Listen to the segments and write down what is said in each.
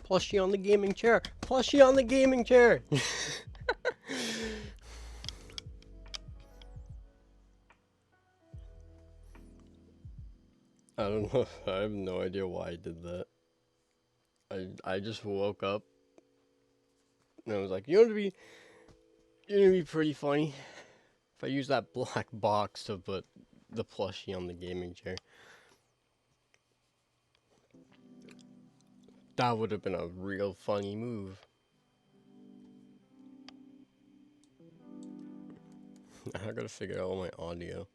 Plushie on the gaming chair. Plushie on the gaming chair. I don't know. I have no idea why I did that. I just woke up and I was like, you're gonna be pretty funny if I use that black box to put the plushie on the gaming chair. That would have been a real funny move. I gotta figure out all my audio.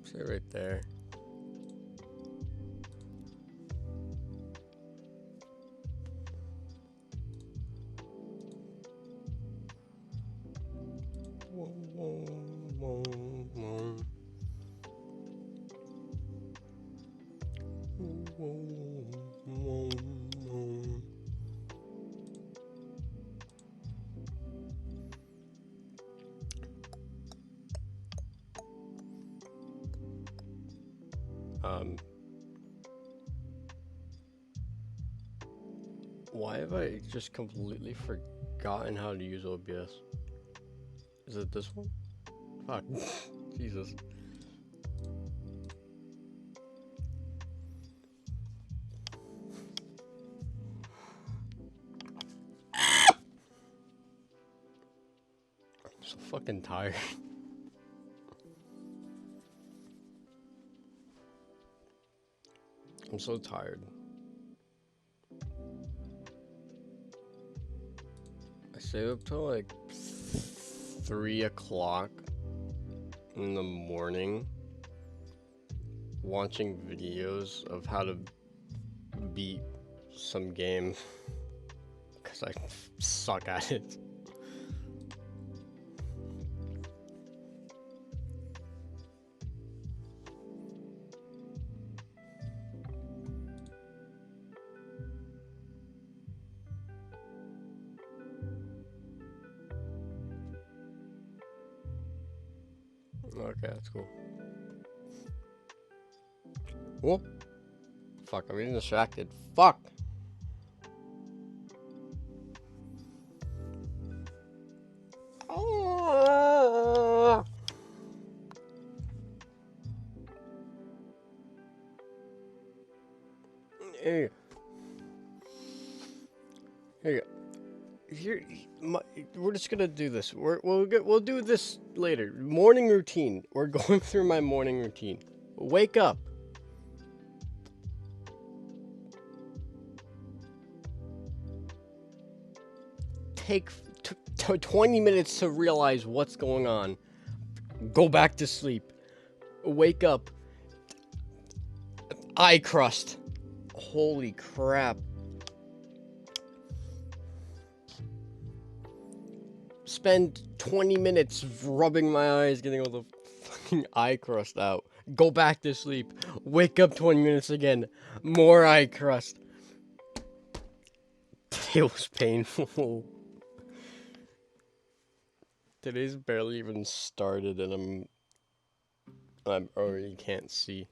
Say right there. Whoa, whoa, whoa, whoa. Whoa, whoa, whoa. Why have I just completely forgotten how to use OBS? Is it this one? Fuck. Jesus. I'm so fucking tired. I'm so tired. I stayed up till like 3 o'clock in the morning watching videos of how to beat some game because I suck at it. Okay, that's cool. Oh, fuck, I'm getting distracted. Fuck! Hey. Here you go. We're just gonna do this. We'll do this later. Morning routine. We're going through my morning routine. Wake up. Take 20 minutes to realize what's going on. Go back to sleep. Wake up. Eye crust. Holy crap. Spend 20 minutes rubbing my eyes, getting all the fucking eye crust out. Go back to sleep. Wake up 20 minutes again. More eye crust. Today was painful. Today's barely even started and I already can't see.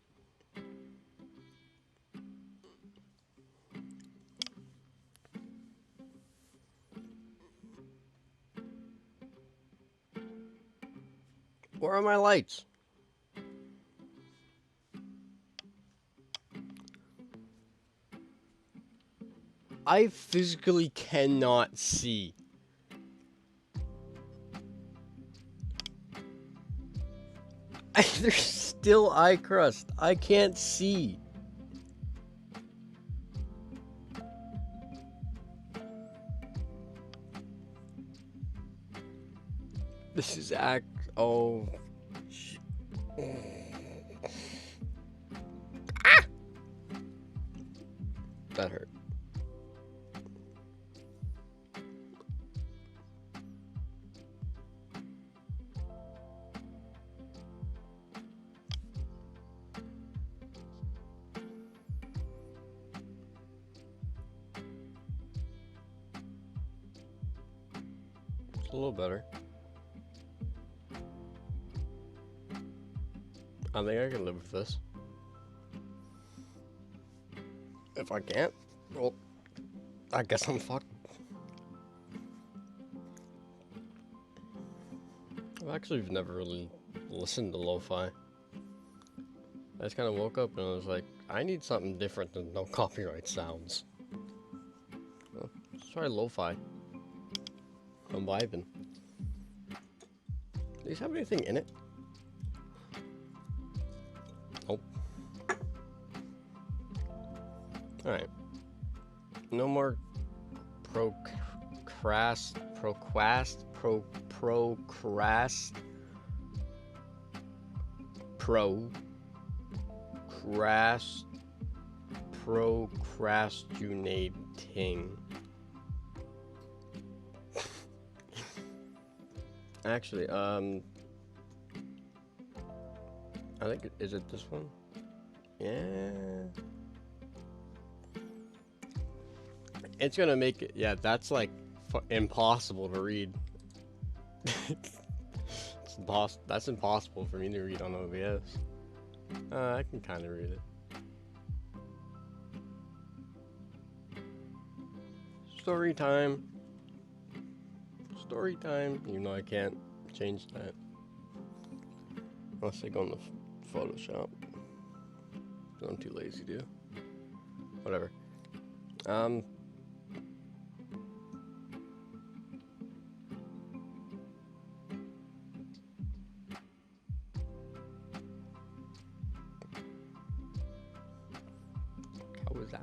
Where are my lights? I physically cannot see. There's still eye crust. I can't see. This is oh. Ah! That hurt. It's a little better. I think I can live with this. If I can't, well, I guess I'm fucked. I've actually never really listened to lo-fi. I just kind of woke up and I was like, I need something different than no copyright sounds. Well, let's try lo-fi. I'm vibing. Do these have anything in it? Nope. Alright. No more procrast. Procrastinating. Actually, I think, is it this one? Yeah. It's gonna make it, yeah, that's like impossible to read. That's impossible for me to read on OBS. I can kind of read it. Story time. Story time. Even though I can't change that. Unless I go into Photoshop. I'm too lazy to. Whatever. How was that?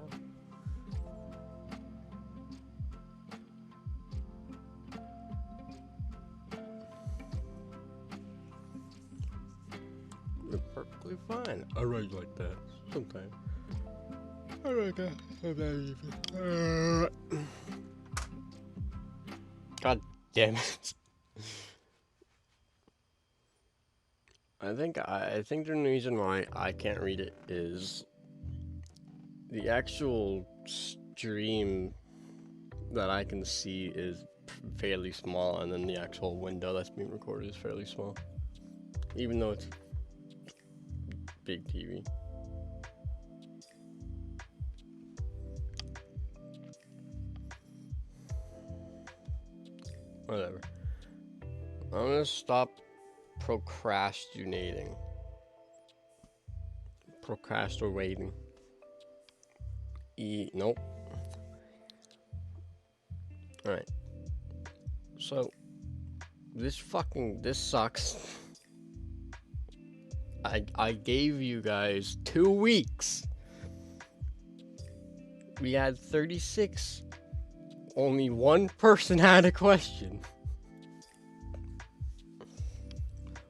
We're perfectly fine. I write like that sometimes. I write that sometimes even. God damn it. I think the reason why I can't read it is the actual stream that I can see is fairly small, and then the actual window that's being recorded is fairly small, even though it's big TV. Whatever. I'm gonna stop procrastinating. Procrastinating. Nope. Alright. So, this sucks. I gave you guys 2 weeks. We had 36. Only one person had a question.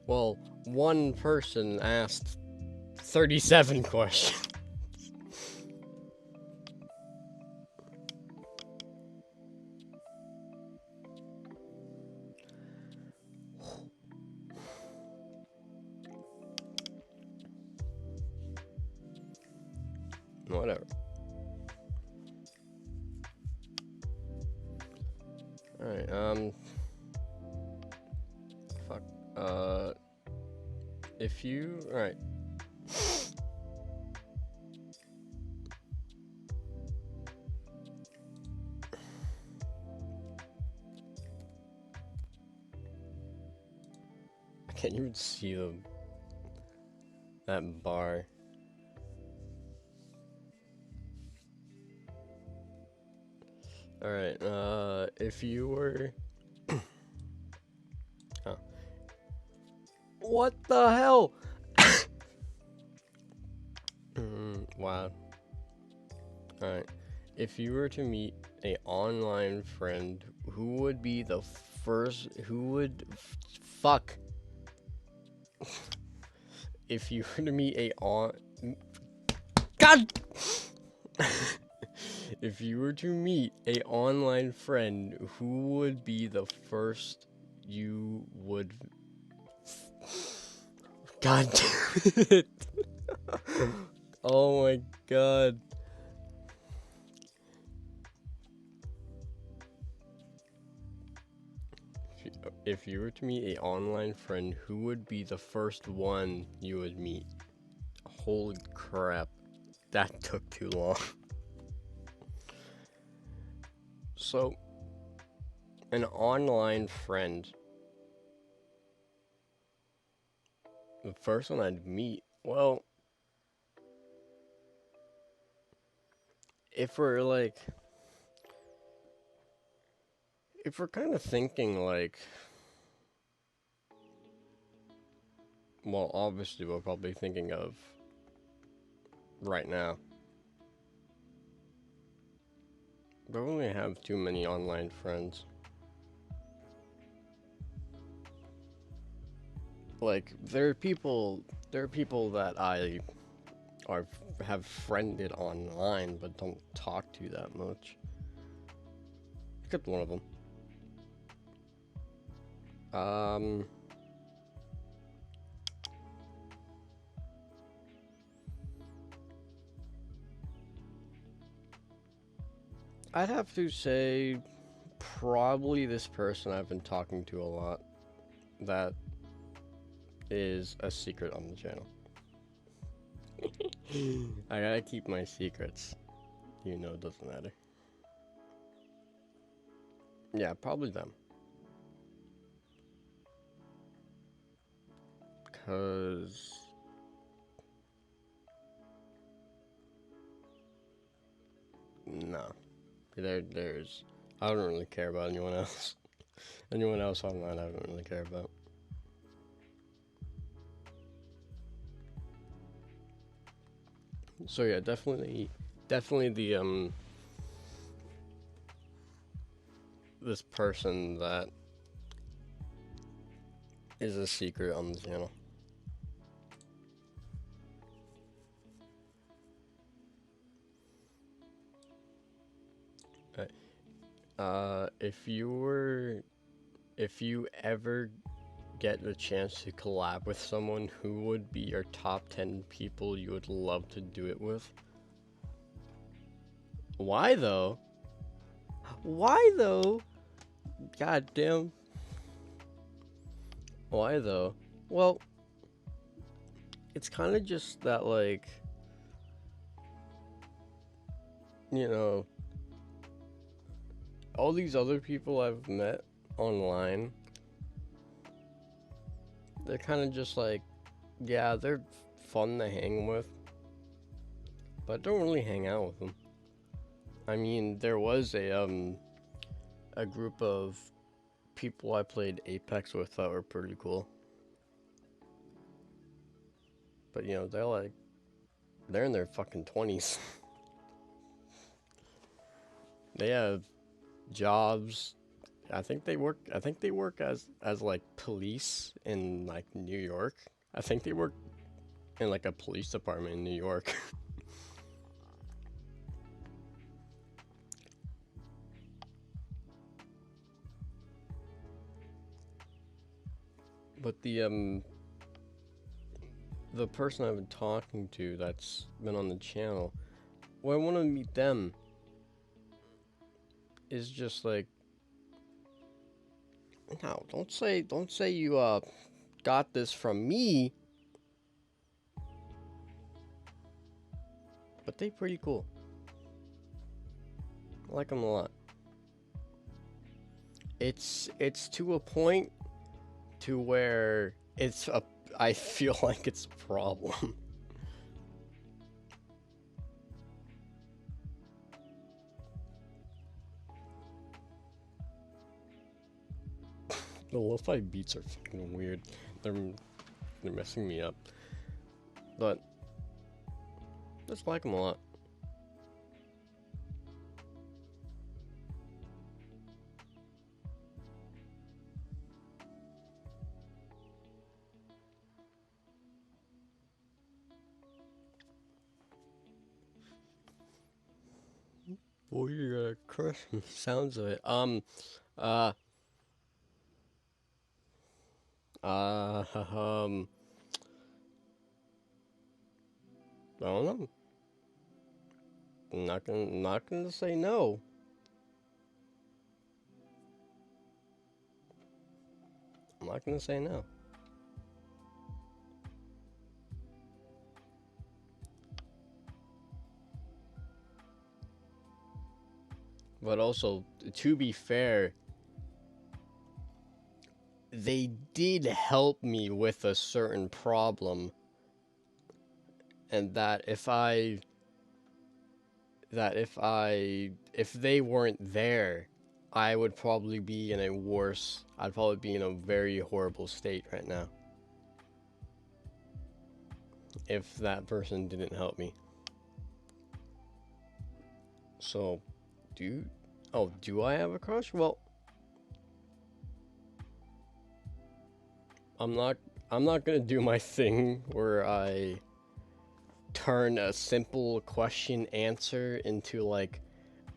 Well, one person asked 37 questions. Whatever. Alright, fuck. If you... Alright. I can't even see that bar. Alright, if you were... Oh. What the hell? Wow. Alright. If you were to meet an online friend, who would be the first... Who would... Fuck. If you were to meet God! If you were to meet an online friend, who would be the first you would... God damn it. Oh my god. if you were to meet a online friend, who would be the first one you would meet? Holy crap, that took too long. So, an online friend, the first one I'd meet, well, if we're like, if we're kind of thinking like, well, obviously we're probably thinking of right now. I don't really have too many online friends. Like, there are people that I are have friended online but don't talk to that much. Except one of them. I'd have to say probably this person I've been talking to a lot that is a secret on the channel. I gotta keep my secrets. You know, it doesn't matter. Yeah, probably them. Cause no, there's I don't really care about anyone else. Anyone else online, I don't really care about. So yeah, definitely the this person that is a secret on the channel. If you ever get the chance to collab with someone, who would be your top 10 people you would love to do it with? Why though? Why though? God damn. Why though? Well, it's kind of just that, like, you know, all these other people I've met online, they're kind of just like, yeah, they're fun to hang with, but I don't really hang out with them. I mean, there was a group of people I played Apex with that were pretty cool. But you know, they're in their fucking 20s. They have jobs. I think they work as like police in like New York. I think they work in like a police department in New York. But the person I've been talking to that's been on the channel, well, I want to meet them is just like, no, don't say you got this from me. But they pretty cool. I like them a lot. It's to a point to where I feel like it's a problem. The lo-fi beats are fucking weird. They're messing me up. But I just like them a lot. Boy, you're gonna crush me. Sounds of it. Uh, um, I don't know. I'm not gonna say no. not gonna say no. But also, to be fair, they did help me with a certain problem, and if they weren't there, I would probably be I'd probably be in a very horrible state right now. If that person didn't help me. So, do I have a crush? Well, I'm not gonna do my thing where I turn a simple question answer into like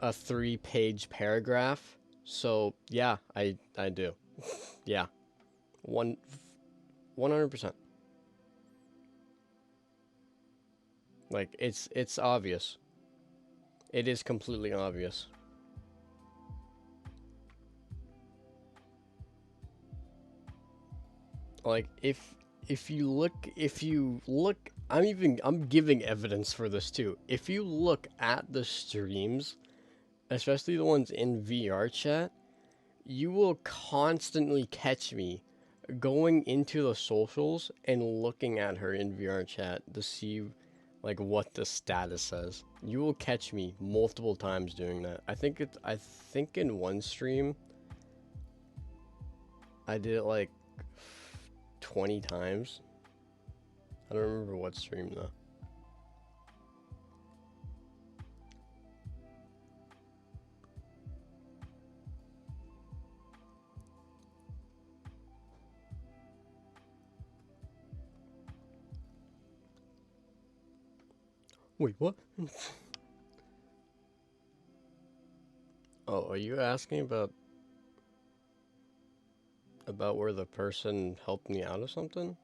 a 3-page paragraph. So yeah, I do. Yeah. 100%. Like it's obvious. It is completely obvious. Like if you look, I'm giving evidence for this too. If you look at the streams, especially the ones in VR chat, you will constantly catch me going into the socials and looking at her in VR chat to see like what the status says. You will catch me multiple times doing that. I think in one stream I did it like 20 times. I don't remember what stream though. Wait, what? Oh, are you asking about where the person helped me out or something?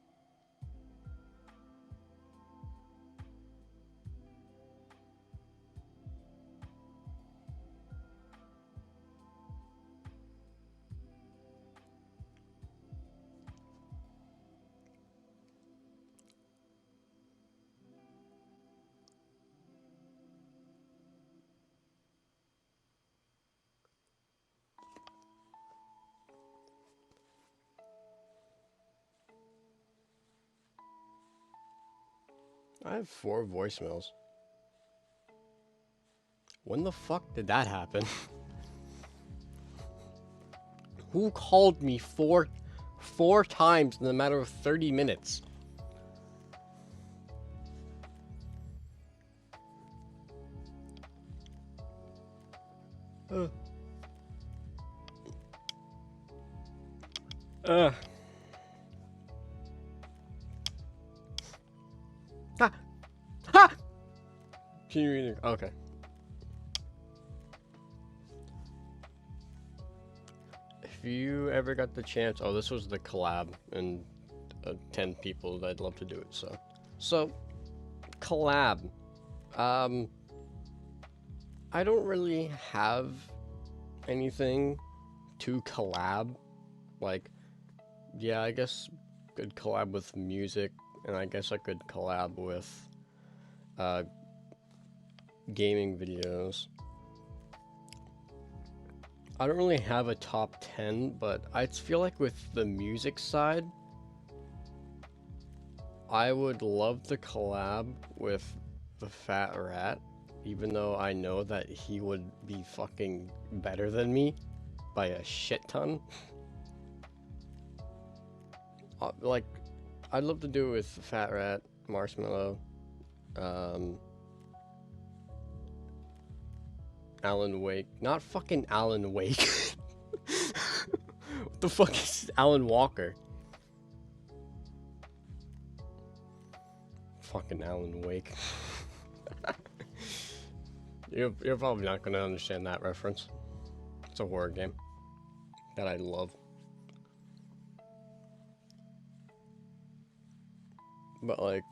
I have 4 voicemails. When the fuck did that happen? Who called me four times in a matter of 30 minutes? Ha! Ha! Can you read it? Okay. If you ever got the chance, oh, this was the collab, and 10 people, I'd love to do it, so, collab, I don't really have anything to collab, like, yeah, I guess could collab with music, and I guess I could collab with, gaming videos. I don't really have a top 10, but I feel like with the music side, I would love to collab with the Fat Rat, even though I know that he would be fucking better than me by a shit ton. Like, I'd love to do it with Fat Rat, Marshmallow, Alan Wake. Not fucking Alan Wake. What the fuck is Alan Walker? Fucking Alan Wake. You're probably not gonna understand that reference. It's a horror game that I love. But like,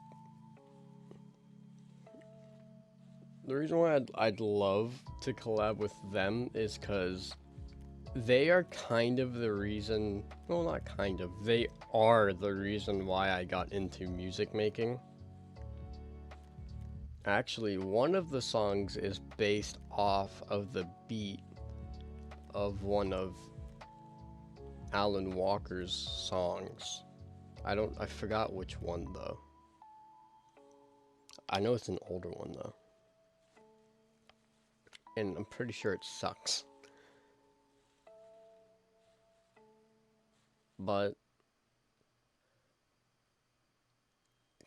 the reason why I'd love to collab with them is because they are kind of the reason, well, not kind of, they are the reason why I got into music making. Actually, one of the songs is based off of the beat of one of Alan Walker's songs. I forgot which one though. I know it's an older one though. And I'm pretty sure it sucks. But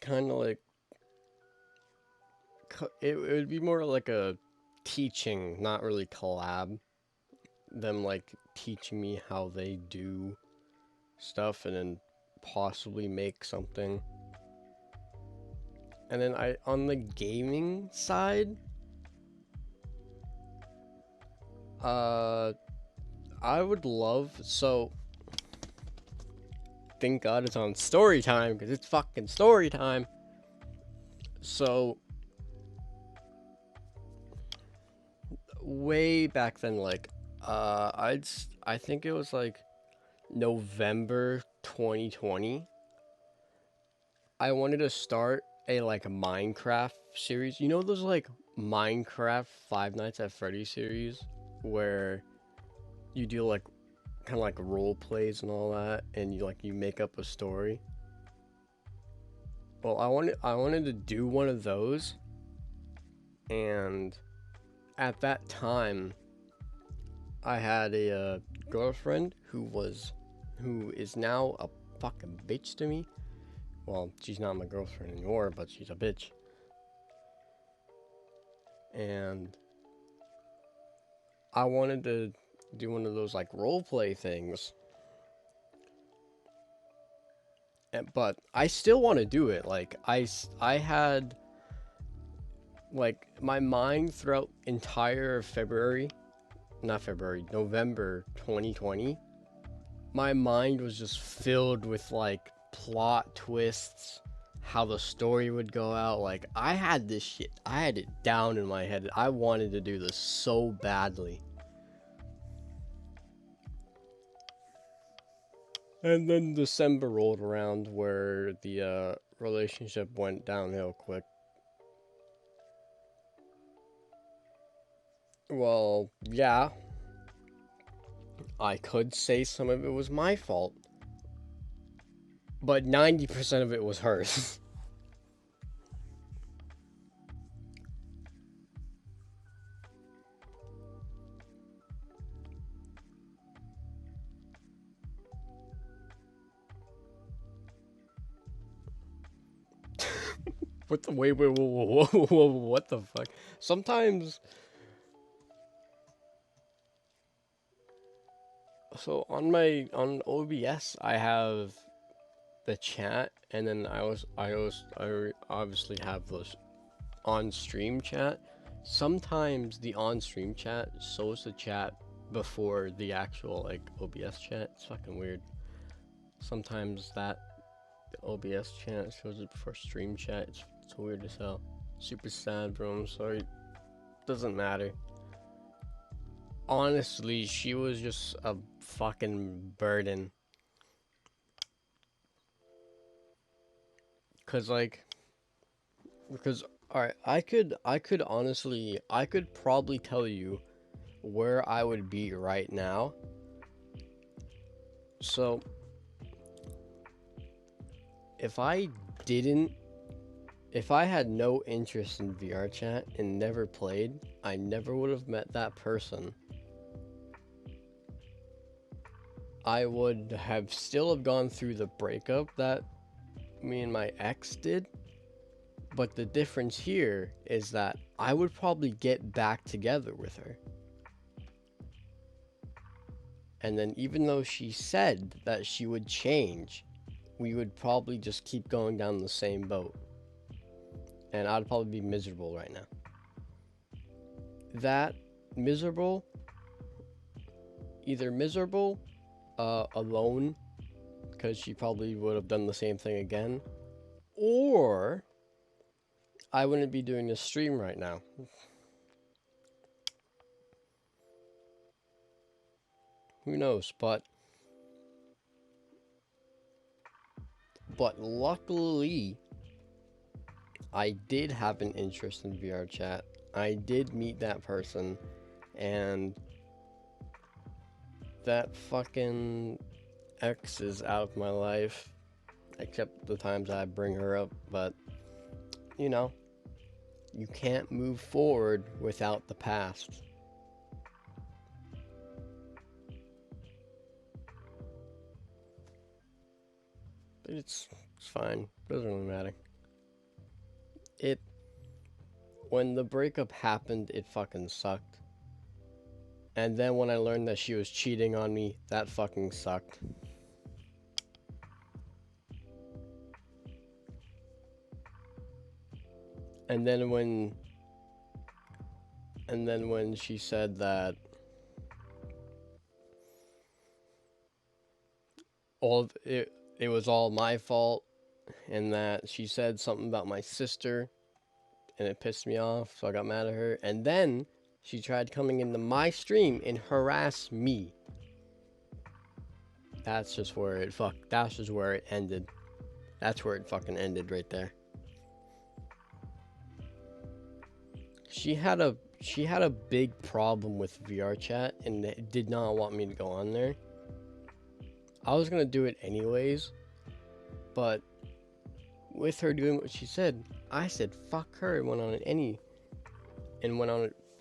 kind of like it would be more like a teaching, not really collab. Them like teaching me how they do stuff and then possibly make something. And then on the gaming side, I would love, so thank God it's on story time because it's fucking story time. So way back then, like I think it was like November 2020. I wanted to start a like Minecraft series. You know those like Minecraft Five Nights at Freddy's series where you do like kind of like role plays and all that, and you make up a story. Well, I wanted to do one of those, and at that time, I had a girlfriend who is now a fucking bitch to me. Well, she's not my girlfriend anymore, but she's a bitch. And I wanted to do one of those like role play things. But I still want to do it. Like I had like my mind throughout entire November 2020. My mind was just filled with like plot twists, how the story would go out. Like I had this shit, I had it down in my head. I wanted to do this so badly. And then December rolled around where the relationship went downhill quick. Well, yeah. I could say some of it was my fault. But 90% of it was hers. What the wait, what the fuck? Sometimes, so on OBS I have the chat, and then I obviously have those on stream chat. Sometimes the on stream chat shows the chat before the actual like OBS chat. It's fucking weird. Sometimes that the OBS chat shows it before stream chat. It's weird as hell. Super sad, bro. I'm sorry. Doesn't matter. Honestly, she was just a fucking burden. Cause alright, I could honestly, I could probably tell you where I would be right now. So if I had no interest in VR chat and never played, I never would have met that person. I would have still gone through the breakup that me and my ex did. But the difference here is that I would probably get back together with her. And then even though she said that she would change, we would probably just keep going down the same boat. And I'd probably be miserable right now. That miserable, either miserable, alone, because she probably would have done the same thing again, or I wouldn't be doing this stream right now. Who knows? But luckily, I did have an interest in VR chat. I did meet that person, and that fucking ex is out of my life, except the times I bring her up. But you know, you can't move forward without the past. But it's fine. Doesn't really matter. When the breakup happened, it fucking sucked. And then when I learned that she was cheating on me, that fucking sucked. And then when she said that it was all my fault, and that she said something about my sister, and it pissed me off, so I got mad at her. And then she tried coming into my stream and harass me. That's just where it ended. That's where it fucking ended right there. She had a big problem with VR chat and did not want me to go on there. I was gonna do it anyways, but with her doing what she said, I said fuck her and went on it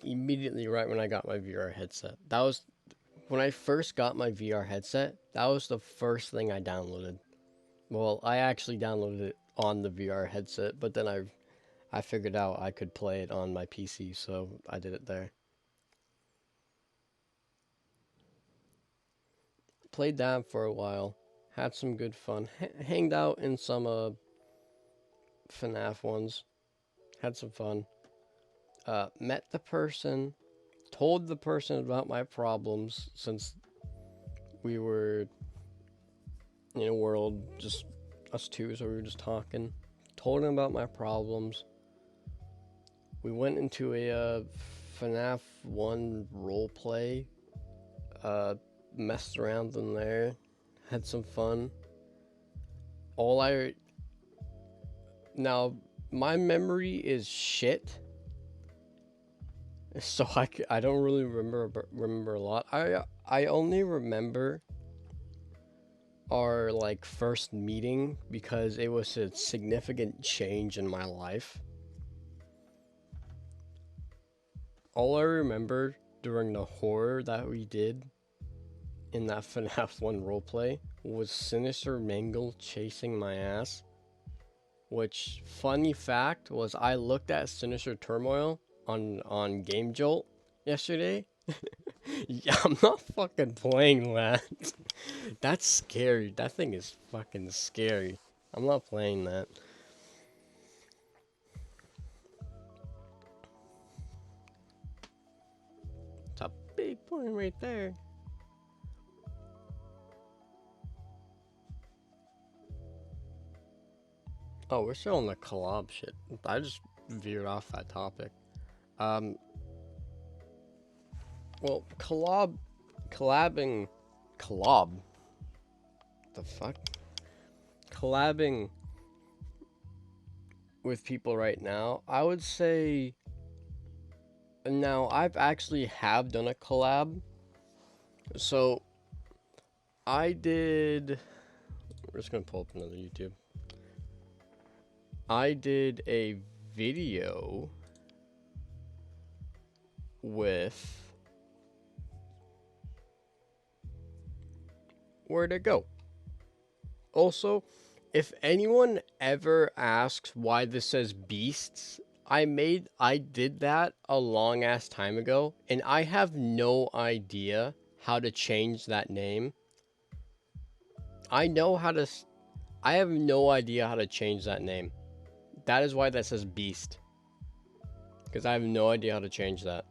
immediately right when I got my VR headset. That was when I first got my VR headset. That was the first thing I downloaded. Well, I actually downloaded it on the VR headset, but then I figured out I could play it on my PC, so I did it there. Played that for a while, had some good fun, hanged out in some FNAF ones, had some fun. Met the person, told the person about my problems since we were in a world just us two, so we were just talking. Told him about my problems. We went into a FNAF 1 roleplay. Messed around in there, had some fun. Now my memory is shit, so I don't really remember a lot. I only remember our like first meeting because it was a significant change in my life. All I remember during the horror that we did in that FNAF 1 roleplay was Sinister Mangle chasing my ass. Which, funny fact, was I looked at Sinister Turmoil on Game Jolt yesterday. Yeah, I'm not fucking playing that. That's scary. That thing is fucking scary. I'm not playing that. It's a big point right there. Oh, we're still on the collab shit. I just veered off that topic. Well, collabing, the fuck? Collabing with people right now, I would say, now I've actually have done a collab. So, we're just gonna pull up another YouTube. I did a video with, where'd it go? Also, if anyone ever asks why this says Beasts, I did that a long ass time ago, and I have no idea how to change that name. I have no idea how to change that name. That is why that says Beast. Because I have no idea how to change that.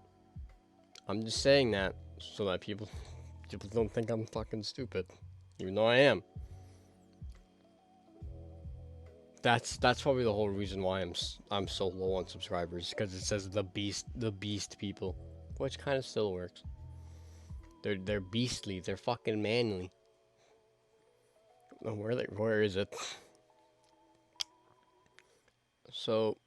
I'm just saying that so that people don't think I'm fucking stupid. Even though I am. That's probably the whole reason why I'm so low on subscribers, because it says the beast people, which kind of still works. They're beastly. They're fucking manly. Oh, where is it? So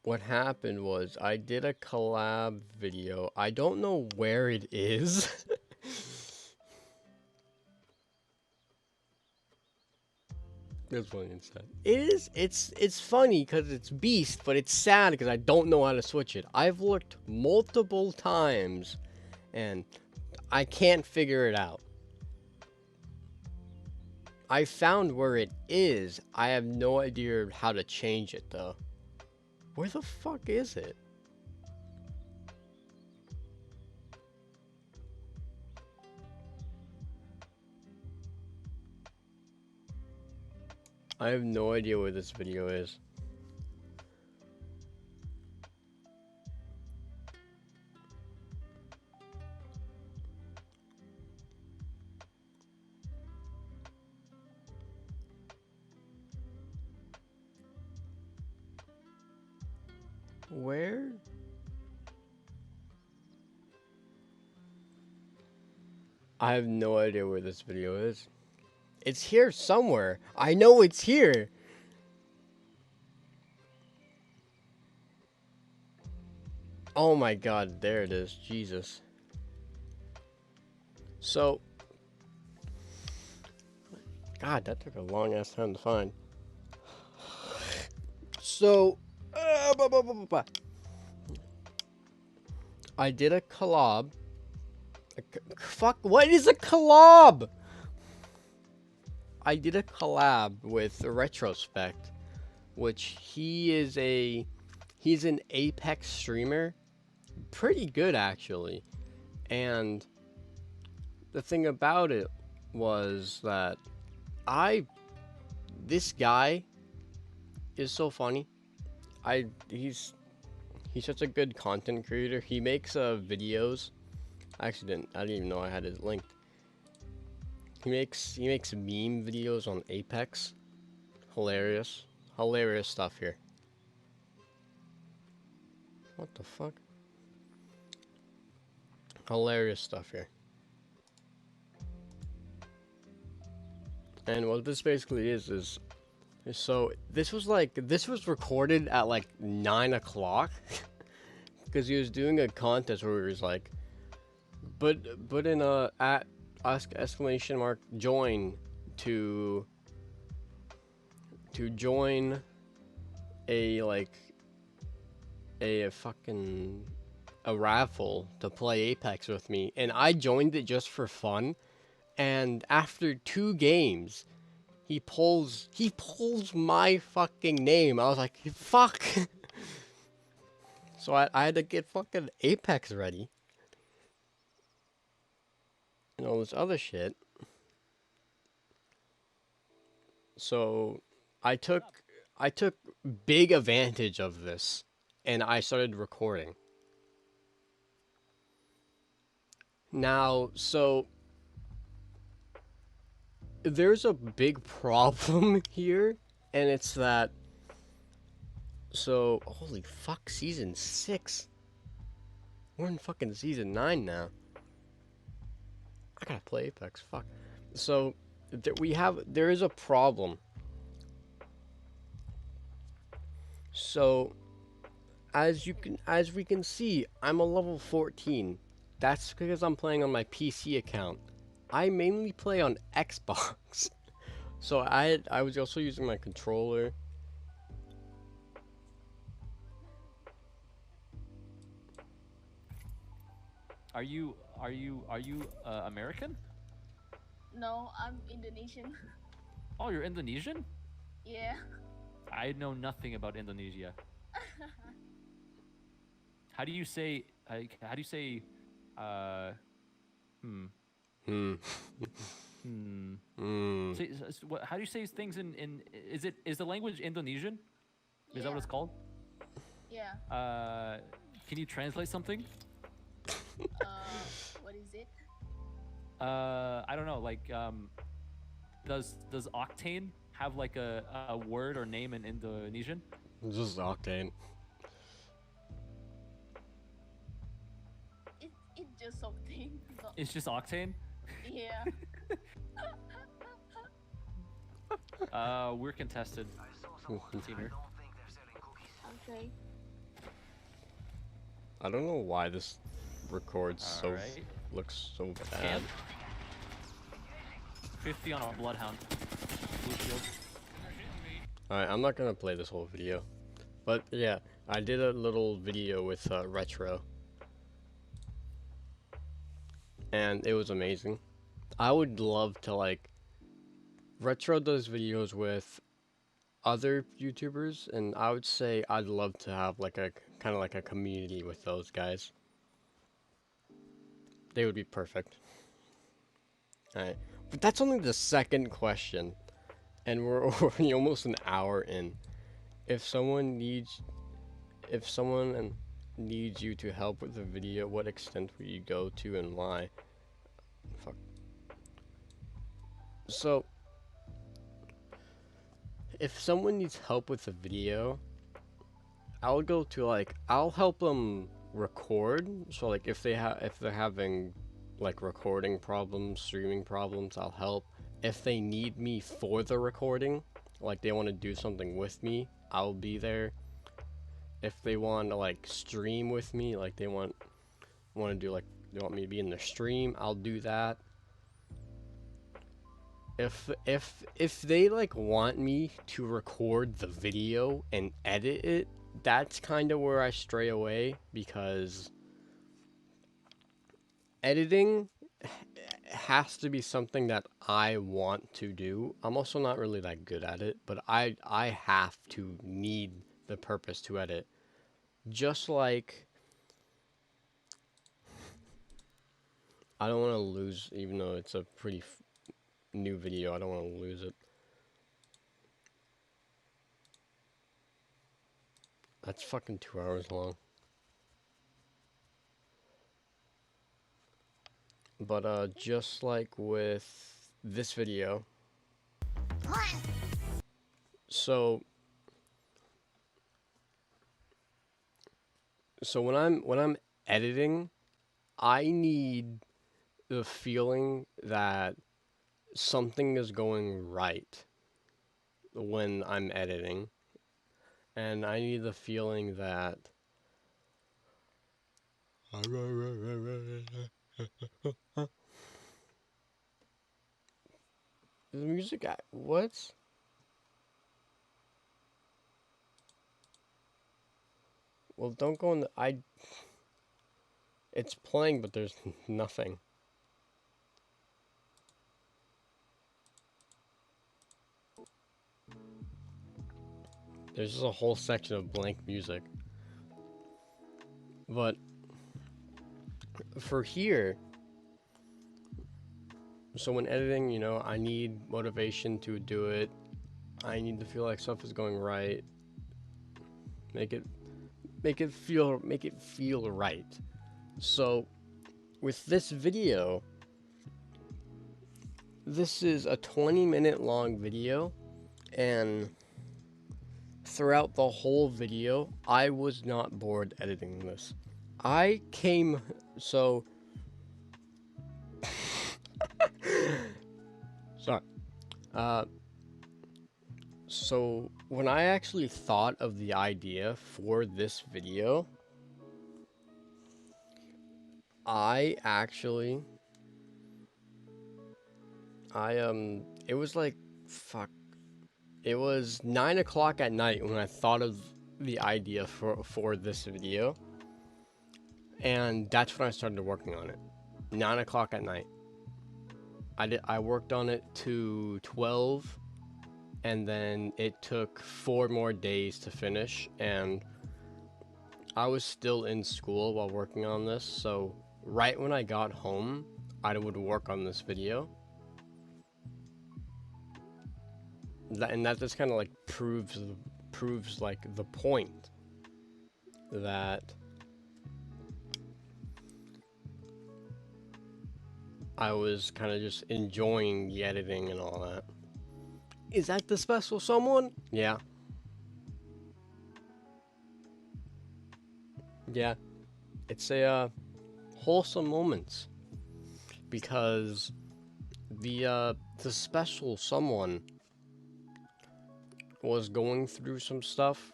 what happened was I did a collab video. I don't know where it is. It's funny and sad. It is. It's funny because it's Beast, but it's sad because I don't know how to switch it. I've looked multiple times, and I can't figure it out. I found where it is. I have no idea how to change it though. Where the fuck is it? I have no idea where this video is. Where? I have no idea where this video is. It's here somewhere. I know it's here. Oh my god, there it is. Jesus. So, God, that took a long ass time to find. So, I did a collab. Fuck, what is a collab? I did a collab with Retrospect, which he's an Apex streamer, pretty good actually. And the thing about it was that this guy is so funny. He's such a good content creator. He makes videos. I didn't even know I had it linked. He makes meme videos on Apex. Hilarious stuff here. What the fuck? Hilarious stuff here. And what this basically is so this was recorded at like 9 o'clock because he was doing a contest where he was like, but in a exclamation mark join to join a raffle to play Apex with me, and I joined it just for fun. And after 2 games, he pulls my fucking name. I was like, fuck. So I had to get fucking Apex ready. And all this other shit. So I took big advantage of this, and I started recording. Now, so there's a big problem here, and it's that, so holy fuck, season 6. We're in fucking season 9 now. I gotta play Apex, fuck. So there is a problem. So as we can see, I'm a level 14. That's because I'm playing on my PC account. I mainly play on Xbox. So I was also using my controller. Are you American? No, I'm Indonesian. Oh, you're Indonesian? Yeah. I know nothing about Indonesia. How do you say hmm. How do you say things in is the language Indonesian? Is that what it's called? Yeah. Can you translate something? What is it? I don't know. Like, does Octane have like a word or name in Indonesian? Just Octane. just something. It's just Octane. Yeah. We're contested. Teamer. Okay. I don't know why this records so Alright. looks so bad. Camp. 50 on a Bloodhound. Blue shield. Alright, I'm not gonna play this whole video. But yeah, I did a little video with Retro. And it was amazing. I would love to like... Retro does videos with other YouTubers, and I would say I'd love to have like a kind of like a community with those guys. They would be perfect. Alright, but that's only the second question, and we're already almost an hour in. If someone needs you to help with the video, what extent will you go to and why? Fuck. So, if someone needs help with the video, I'll go to like, I'll help them record. So like if they're having like recording problems, streaming problems, I'll help. If they need me for the recording, like they want to do something with me, I'll be there. If they want to like stream with me, like they want to do like they want me to be in their stream, I'll do that. If they like want me to record the video and edit it, that's kind of where I stray away, because editing has to be something that I want to do. I'm also not really that good at it, but I have to need the purpose to edit. Just like I don't want to lose, even though it's a pretty new video, I don't want to lose it. That's fucking 2 hours long. But just like with this video, so when I'm editing, I need the feeling that something is going right when I'm editing, and I need the feeling that the music, what? Well, don't go in the, it's playing, but there's nothing. There's just a whole section of blank music. But for here, so when editing, you know, I need motivation to do it. I need to feel like stuff is going right. Make it feel right. So with this video, this is a 20-minute long video, and throughout the whole video, I was not bored editing this. I came, so sorry. So when I actually thought of the idea for this video, it was like, fuck. It was 9 o'clock at night when I thought of the idea for this video. And that's when I started working on it. 9 o'clock at night. I worked on it to 12, and then it took 4 more days to finish, and I was still in school while working on this, so right when I got home, I would work on this video. And that just kind of like proves like the point that I was kind of just enjoying the editing and all that. Is that the special someone? Yeah. Yeah. It's a wholesome moments, because the special someone was going through some stuff.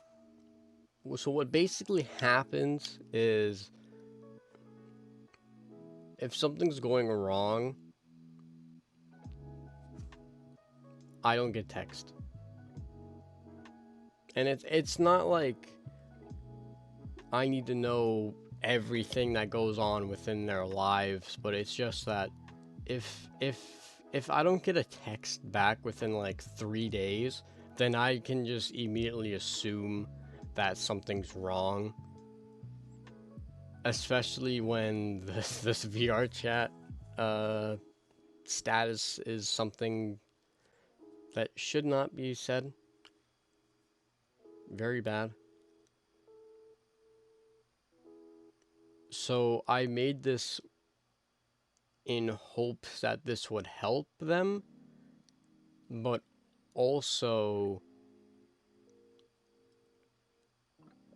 So what basically happens is, if something's going wrong, I don't get text. And it's not like I need to know everything that goes on within their lives, but it's just that if I don't get a text back within like 3 days, then I can just immediately assume that something's wrong. Especially when this VR chat status is something that should not be said. Very bad. So I made this in hopes that this would help them, but also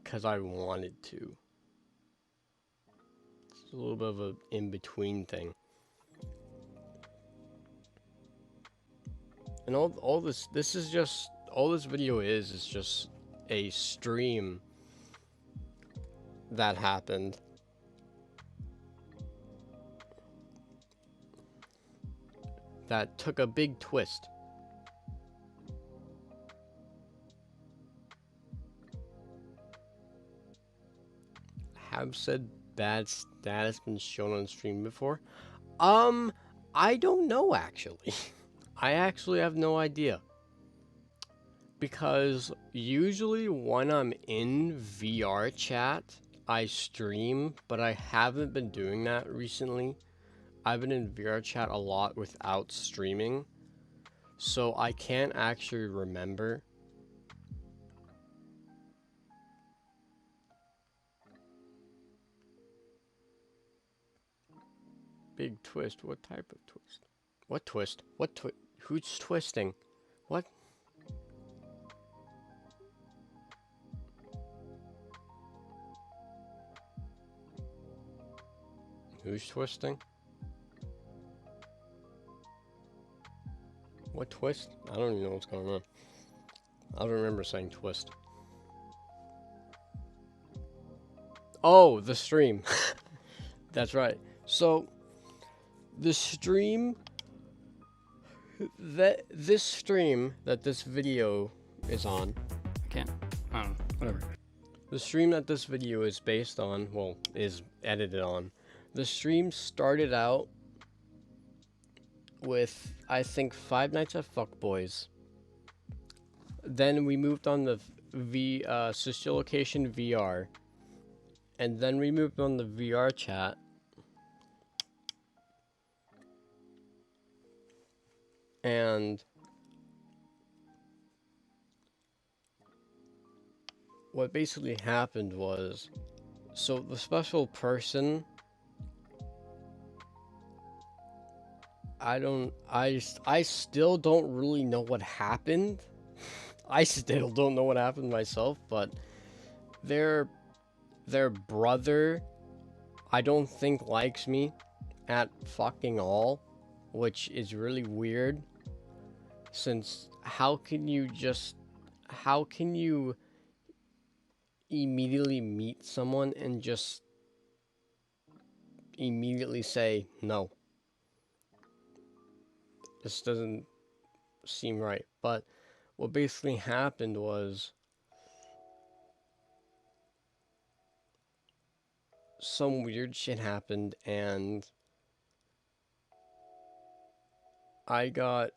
because I wanted to. It's a little bit of an in-between thing. And all this is just, all this video is just a stream that happened. That took a big twist. Have said bad status been shown on stream before? I don't know actually. I actually have no idea. Because usually when I'm in VR chat, I stream, but I haven't been doing that recently. I've been in VR chat a lot without streaming, so I can't actually remember. Big twist. What type of twist? What twist? What who's twisting? What? Who's twisting? What twist? I don't even know what's going on. I don't remember saying twist. Oh, the stream. That's right. So, the stream... This stream that this video is on... I can't. I don't know. Whatever. The stream that this video is based on, well, is edited on. The stream started out with, I think, Five Nights at Fuckboys. Then we moved on to Sister Location VR. And then we moved on to VR chat. And what basically happened was, so the special person, I still don't really know what happened. I still don't know what happened myself, but their brother, I don't think likes me at fucking all, which is really weird, since how can you immediately meet someone and just immediately say no? This doesn't seem right. But what basically happened was, some weird shit happened and I got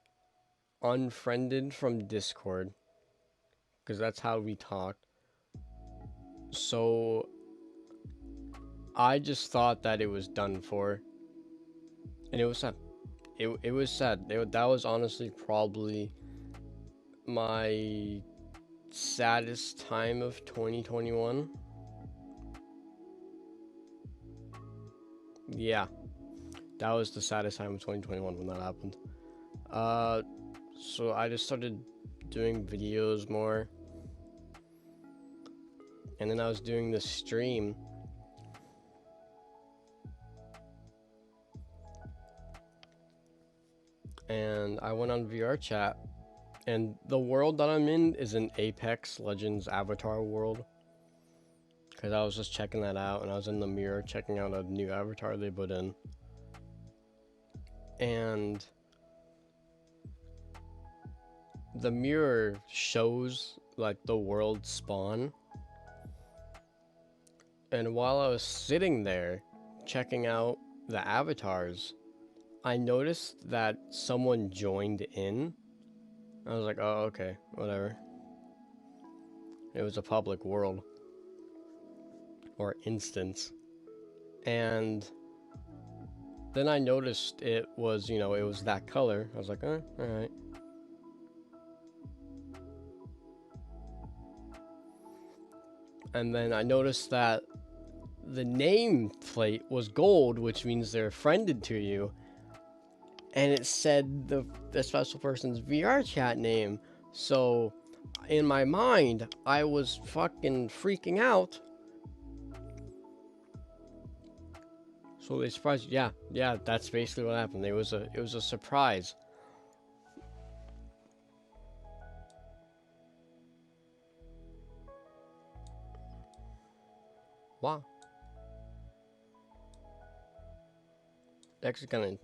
unfriended from Discord, because that's how we talked. So I just thought that it was done for, and it was sad. It was sad. That was honestly probably my saddest time of 2021. Yeah, that was the saddest time of 2021 when that happened. So I just started doing videos more, and then I was doing the stream, and I went on VR chat, and the world that I'm in is an Apex Legends avatar world. Because I was just checking that out, and I was in the mirror checking out a new avatar they put in. And the mirror shows like the world spawn. And while I was sitting there checking out the avatars, I noticed that someone joined in. I was like, oh, okay, whatever. It was a public world. Or instance. And then I noticed it was, it was that color. I was like, alright. And then I noticed that the name plate was gold, which means they're friended to you. And it said the special person's VR chat name. So in my mind, I was fucking freaking out. So they surprised you. Yeah, that's basically what happened. It was a surprise. Wow. Actually kind of,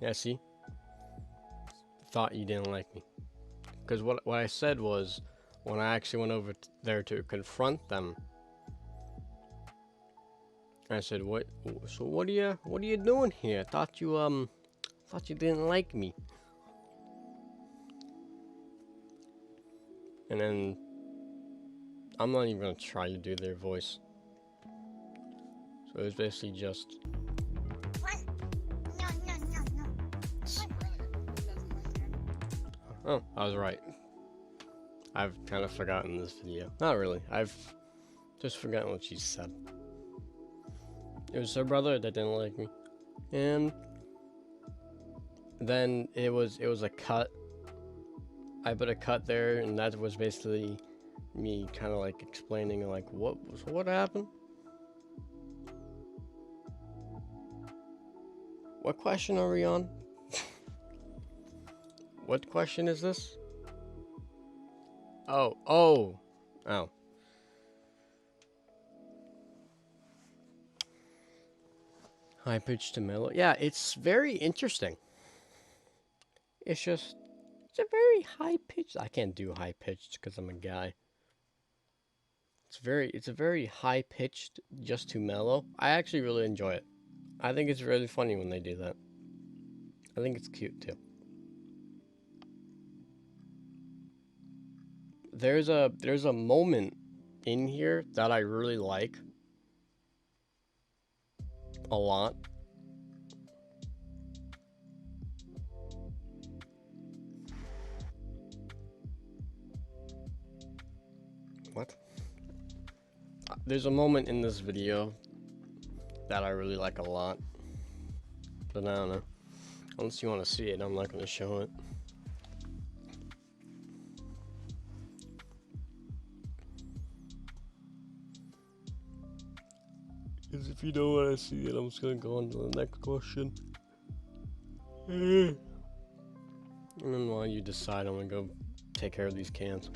yeah, see? Thought you didn't like me. Because what I said was, when I actually went over there to confront them, I said, what are you doing here? I thought you didn't like me. And then, I'm not even gonna try to do their voice. So it was basically just, oh, I was right. I've kind of forgotten this video. Not really. I've just forgotten what she said. It was her brother that didn't like me. And then it was a cut. I put a cut there, and that was basically me kind of like explaining like what happened? What question are we on? What question is this? Oh. High pitch to mellow. Yeah, it's very interesting. It's a very high pitch. I can't do high pitched because I'm a guy. It's a very high pitched just to mellow. I actually really enjoy it. I think it's really funny when they do that. I think it's cute too. There's a moment in here that I really like a lot. What? There's a moment in this video that I really like a lot. But I don't know. Unless you want to see it, I'm not going to show it. Because if you don't want to see it, I'm just going to go on to the next question. And then while you decide, I'm going to go take care of these cans.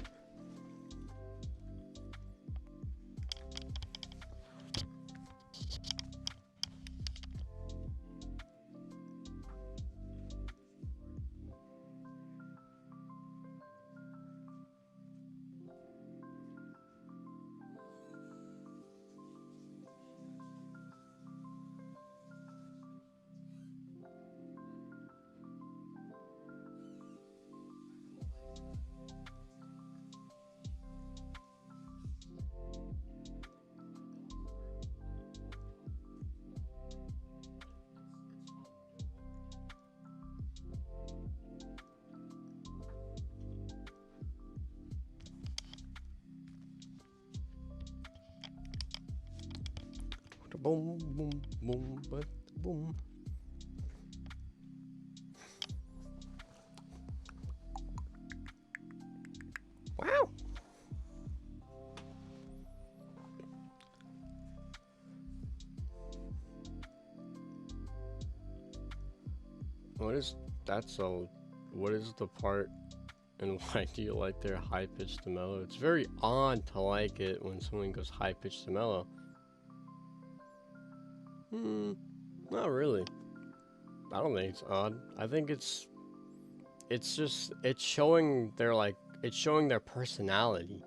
Boom, boom, boom, but boom. Wow. What is that? So what is the part and why do you like their high-pitched to mellow? It's very odd to like it when someone goes high-pitched to mellow. Not really. I don't think it's odd. I think it's just, it's showing their, like, it's showing their personality.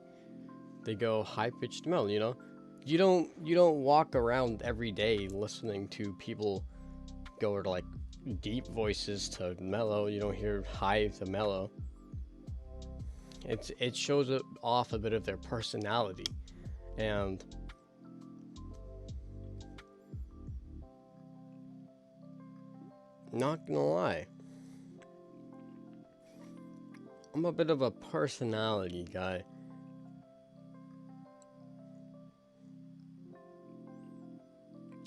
They go high-pitched mellow, you know? You don't walk around every day listening to people go to, like, deep voices to mellow. You don't hear high to mellow. It shows it off a bit of their personality. And not gonna lie, I'm a bit of a personality guy.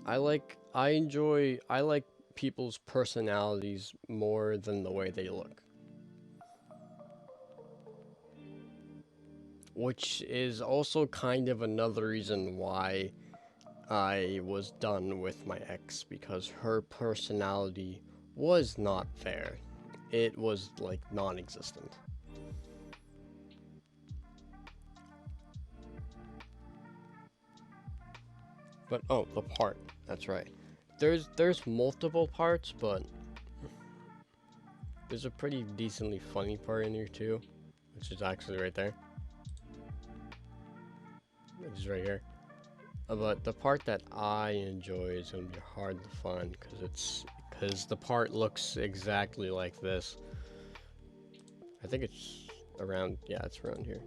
I like people's personalities more than the way they look. Which is also kind of another reason why I was done with my ex, because her personality was not there. It was like non-existent. But oh, the part. That's right. There's multiple parts, but there's a pretty decently funny part in here too, which is actually right there. Which is right here. But the part that I enjoy is gonna be hard to find because the part looks exactly like this. I think it's around, yeah, it's around here.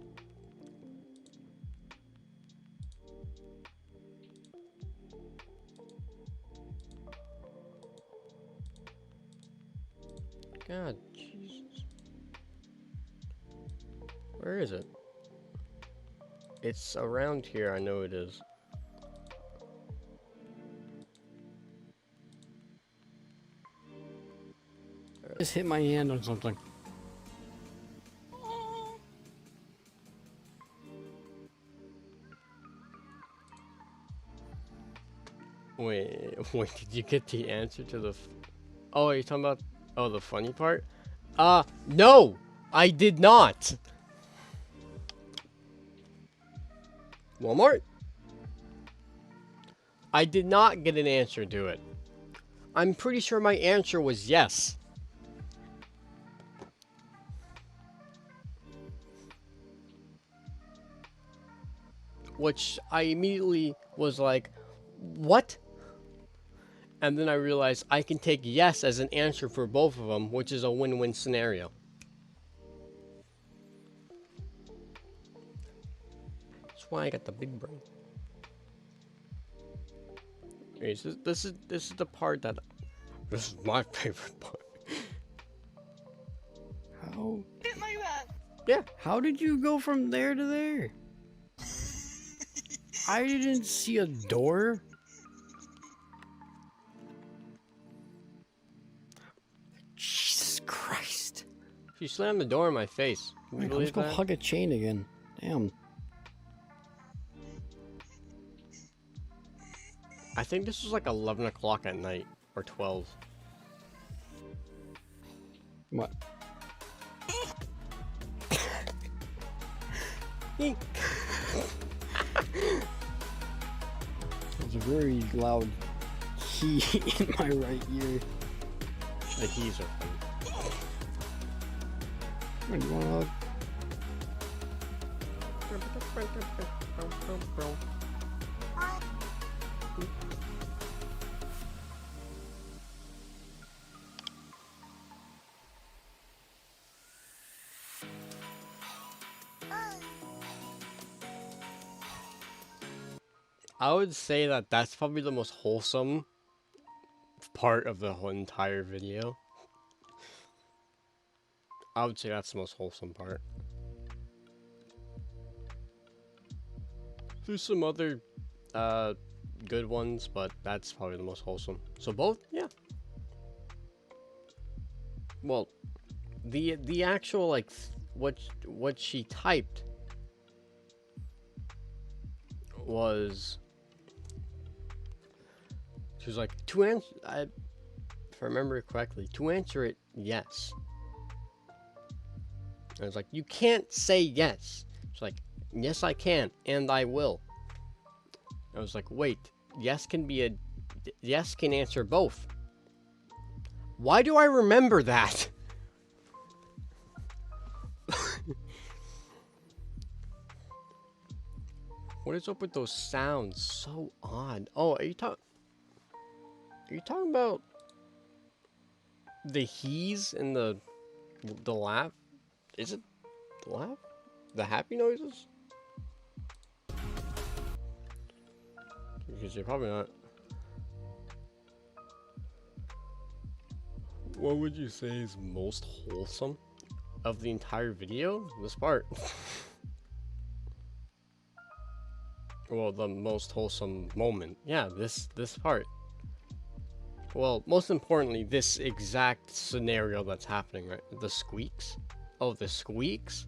God, Jesus. Where is it? It's around here, I know it is. Just hit my hand on something. Wait, did you get the answer to the oh, you're talking about, oh, the funny part? No! I did not! Walmart? I did not get an answer to it. I'm pretty sure my answer was yes. Which I immediately was like, what? And then I realized I can take yes as an answer for both of them, which is a win-win scenario. That's why I got the big brain. Anyways, this is the part that, this is my favorite part. How? Didn't like that. Yeah. How did you go from there to there? I didn't see a door. Jesus Christ. She slammed the door in my face. Can you Wait, believe let's go that? hug a chain again. Damn. I think this was like 11 o'clock at night, or 12. What? It's a very loud he in my right ear. The he's are funny. Hey, do you want a hug? I would say that that's probably the most wholesome part of the whole entire video. I would say that's the most wholesome part. There's some other good ones, but that's probably the most wholesome. So both, yeah. Well, the actual like what she typed was, she was like, to answer, if I remember correctly, to answer it, yes. I was like, you can't say yes. She's like, yes, I can, and I will. I was like, wait, yes can answer both. Why do I remember that? What is up with those sounds? So odd. Oh, are you talking about the he's and the laugh? Is it the laugh? The happy noises? Because you're probably not. What would you say is most wholesome of the entire video? This part. Well, the most wholesome moment. Yeah, this part. Well, most importantly, this exact scenario that's happening, right? The squeaks. Oh, the squeaks?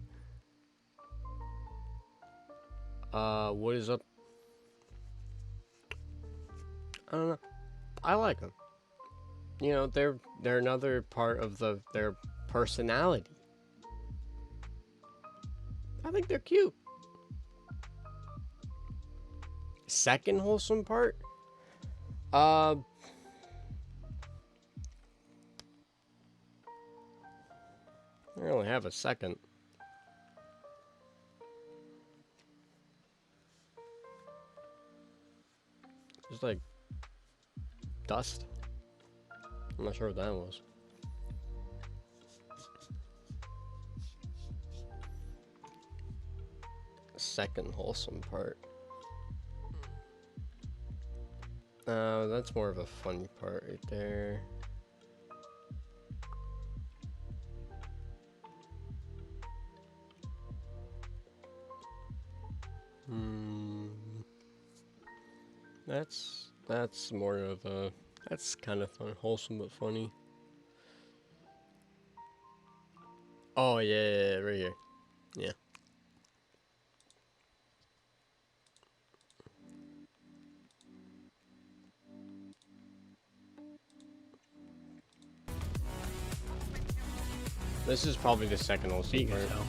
What is up? I don't know. I like them. You know, they're another part of their personality. I think they're cute. Second wholesome part? I only have a second. It's like dust. I'm not sure what that was. Second wholesome part. That's more of a funny part right there. That's more of a, that's kind of fun, wholesome but funny. Oh yeah, right here. Yeah. This is probably the second wholesome You can part. tell.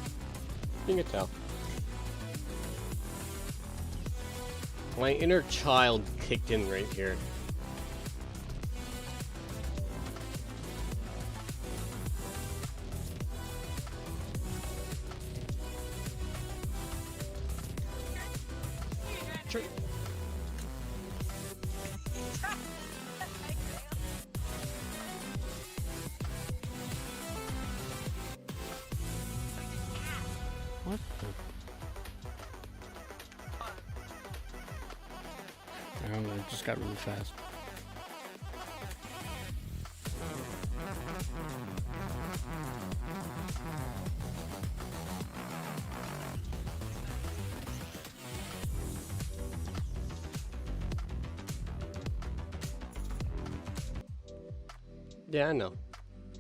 You can tell. My inner child kicked in right here. Sure. What the? I don't know, it just got really fast. Yeah, I know.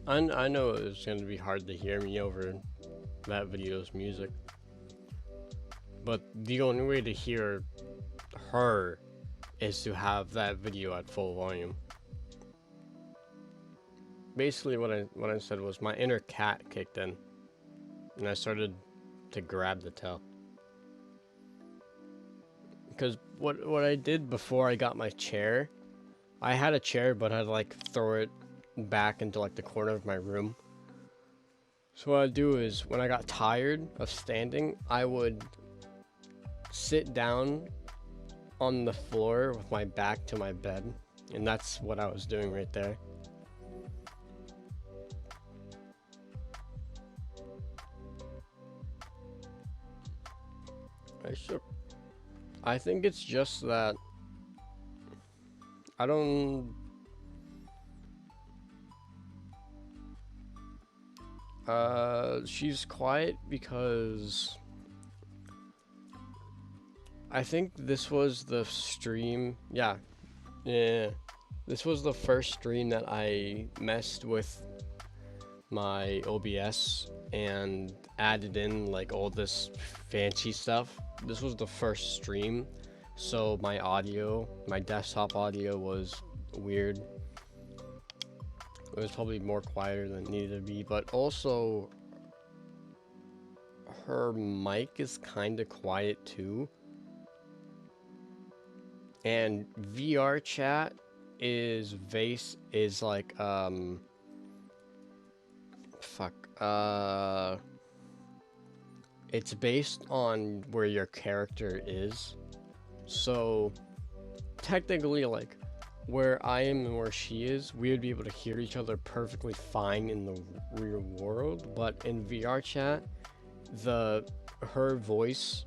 I know it's gonna be hard to hear me over that video's music. But the only way to hear her is to have that video at full volume. Basically what I said was my inner cat kicked in. And I started to grab the tail. Because what I did before I got my chair, I had a chair but I'd like throw it back into like the corner of my room. So what I'd do is when I got tired of standing, I would sit down on the floor with my back to my bed, and that's what I was doing right there. I think it's just that I don't she's quiet because I think this was the stream. Yeah. This was the first stream that I messed with my OBS and added in like all this fancy stuff. This was the first stream, so my audio, my desktop audio was weird. It was probably more quieter than it needed to be, but also her mic is kind of quiet too. And VR chat is like it's based on where your character is. So technically, like where I am and where she is, we would be able to hear each other perfectly fine in the real world, but in VR chat, her voice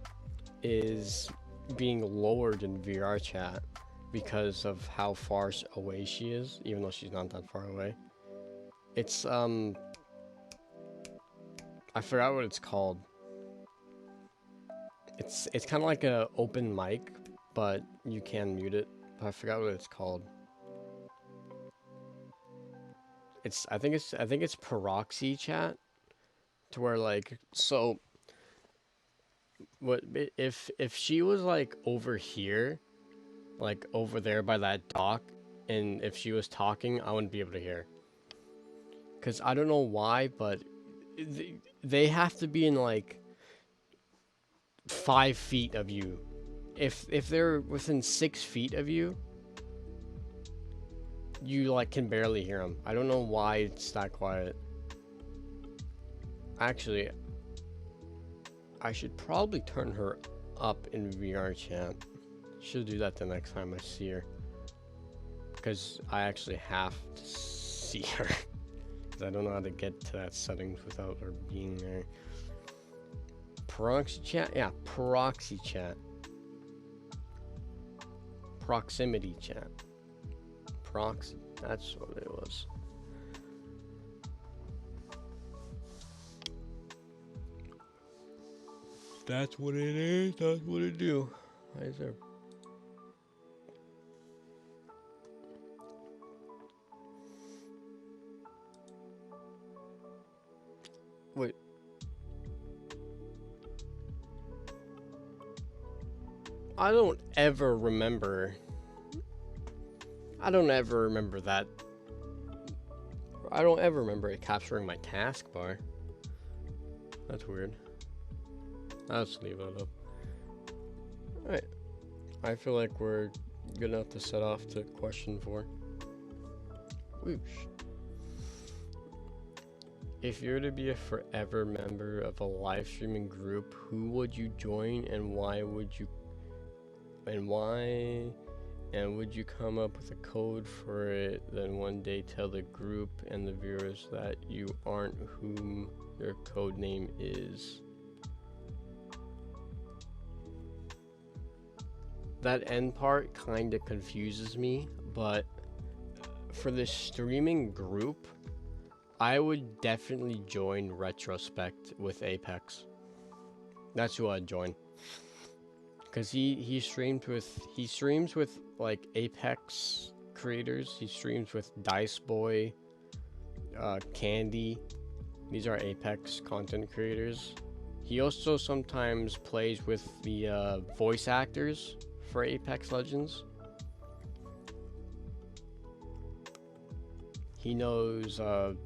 is being lowered in VR chat because of how far away she is, even though she's not that far away. It's I forgot what it's called. It's kind of like a open mic, but you can mute it. But I forgot what it's called. I think it's proxy chat, to where like, so what if she was like over here, like over there by that dock, and if she was talking, I wouldn't be able to hear. Cause I don't know why, but they have to be in like 5 feet of you. If they're within 6 feet of you, you like can barely hear them. I don't know why it's that quiet. Actually, I should probably turn her up in VR chat. Should do that the next time I see her, because I actually have to see her. Because I don't know how to get to that settings without her being there. Proxy chat? Yeah, proxy chat. Proximity chat. Proxy. That's what it was. That's what it is. That's what it do. Why is there... Wait. I don't ever remember that. I don't ever remember it capturing my taskbar. That's weird. I'll just leave that up. Alright. I feel like we're good enough to set off to question 4. Whoosh. If you were to be a forever member of a live streaming group, who would you join and why would you... And would you come up with a code for it, then one day tell the group and the viewers that you aren't whom your code name is? That end part kind of confuses me, but for the streaming group, I would definitely join Retrospect with Apex. That's who I'd join. Cause he streams with like Apex creators. He streams with Dice Boy, Candy. These are Apex content creators. He also sometimes plays with the voice actors for Apex Legends. He knows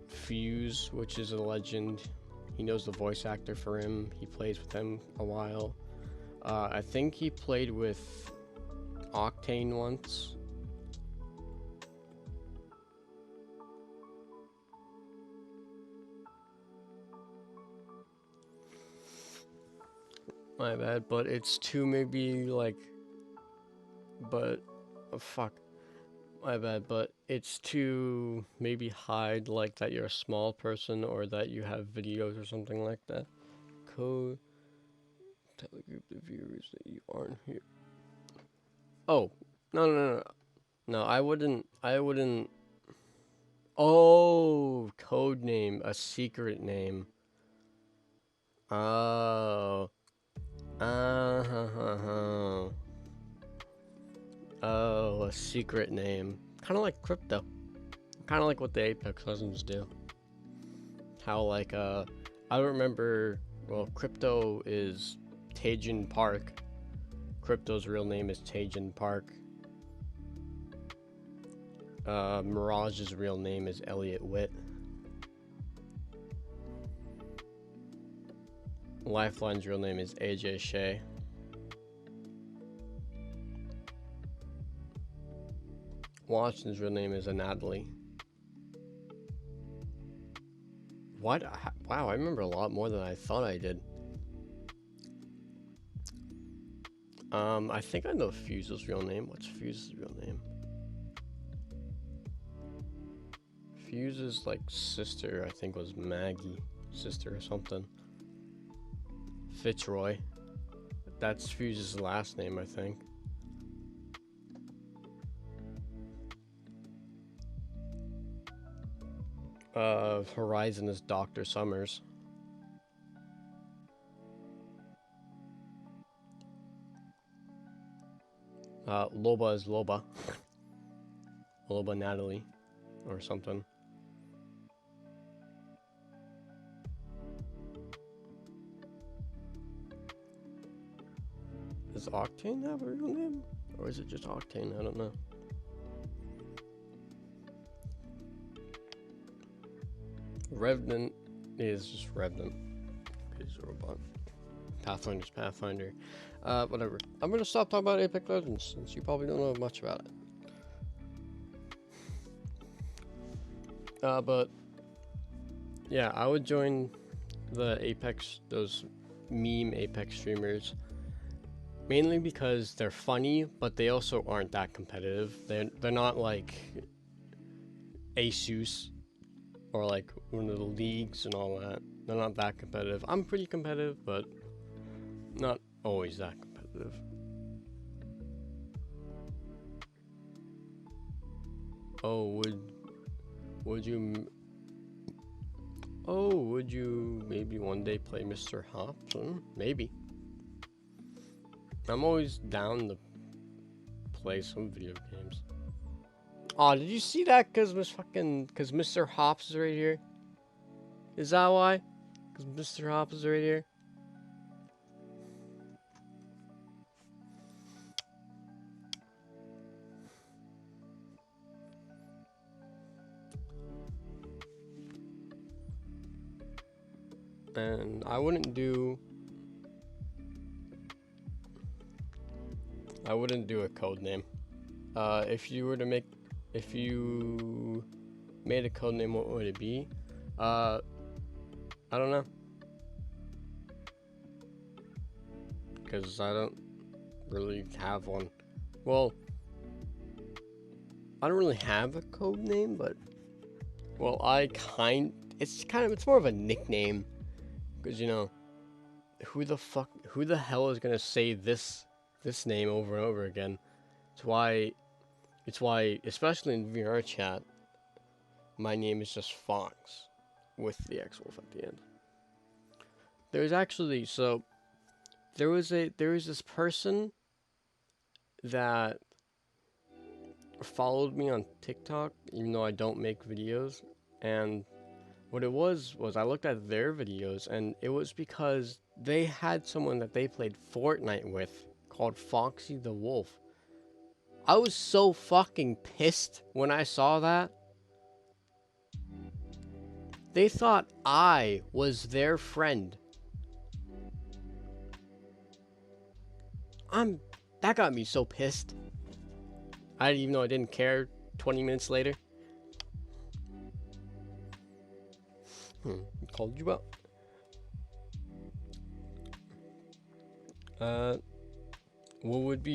Fuse, which is a legend. He knows the voice actor for him. He plays with him a while. I think he played with Octane once. My bad, but it's to maybe like... But... Oh, fuck. My bad, but it's to maybe hide like that you're a small person or that you have videos or something like that. Code... Tell a group of viewers that you aren't here. Oh, no. No, I wouldn't. Oh, code name, a secret name. Oh. Oh, a secret name. Kind of like crypto. Kind of like what the Apex Legends do. How like, I don't remember, well, crypto is Tajin Park. Crypto's real name is Tajin Park. Mirage's real name is Elliot Witt. Lifeline's real name is AJ Shea. Watson's real name is Natalie. What? Wow, I remember a lot more than I thought I did. I think I know Fuse's real name. What's Fuse's real name? Fuse's like sister, I think, was Maggie, sister or something. Fitzroy. That's Fuse's last name, I think. Horizon is Dr. Summers. Loba is Loba. Loba Natalie or something. Does Octane have a real name? Or is it just Octane? I don't know. Revenant is just Revenant. He's a robot. Pathfinder's Pathfinder. Whatever. I'm gonna stop talking about Apex Legends since you probably don't know much about it. But yeah, I would join the Apex, those meme Apex streamers, mainly because they're funny, but they also aren't that competitive. They're not like Asus or like one of the leagues and all that. They're not that competitive. I'm pretty competitive, but not always that competitive. Oh, would you maybe one day play Mr. Hops? Maybe. I'm always down to play some video games. Oh, did you see that? Cause Mr. Hops is right here. Is that why? Cause Mr. Hops is right here. And I wouldn't do a code name. If you made a code name, what would it be? I don't know. Because I don't really have one. Well, I don't really have a code name, but well, it's more of a nickname. Because, you know, who the hell is gonna say this name over and over again? It's why, especially in VR chat, my name is just Fox, with the X-Wolf at the end. There's actually, so, there was this person that followed me on TikTok, even though I don't make videos, and what it was I looked at their videos, and it was because they had someone that they played Fortnite with called Foxy the Wolf. I was so fucking pissed when I saw that. They thought I was their friend. That got me so pissed. Even though I didn't care 20 minutes later. Called you out. What would be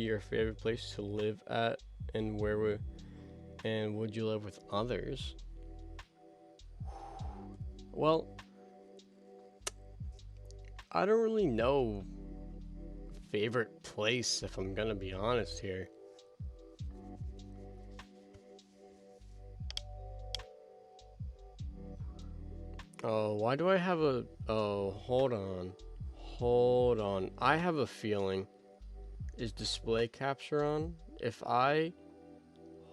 your favorite place to live at, and would you live with others? Well, I don't really know favorite place, if I'm gonna be honest here. Oh, why do I have a... Oh, hold on. I have a feeling. Is display capture on?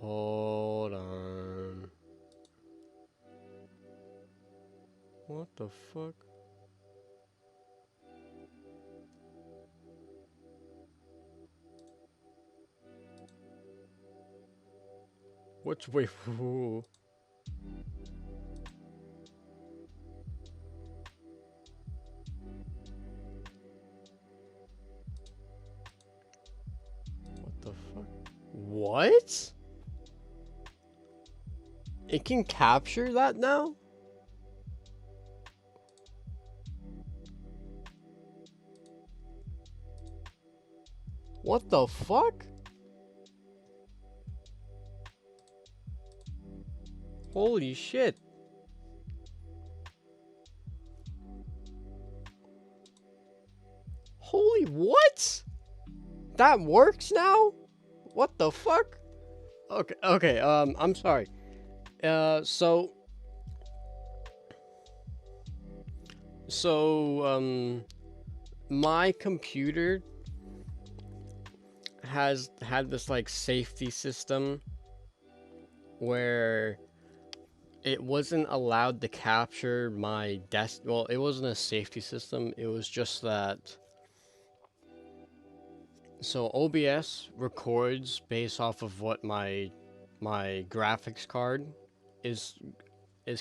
Hold on. What the fuck? Wait, the fuck? What? It can capture that now? What the fuck? Holy shit. Holy what? That works now? What the fuck? Okay, I'm sorry. So, my computer has had this like safety system where it wasn't allowed to capture my desk. Well, it wasn't a safety system. It was just that. So OBS records based off of what my graphics card is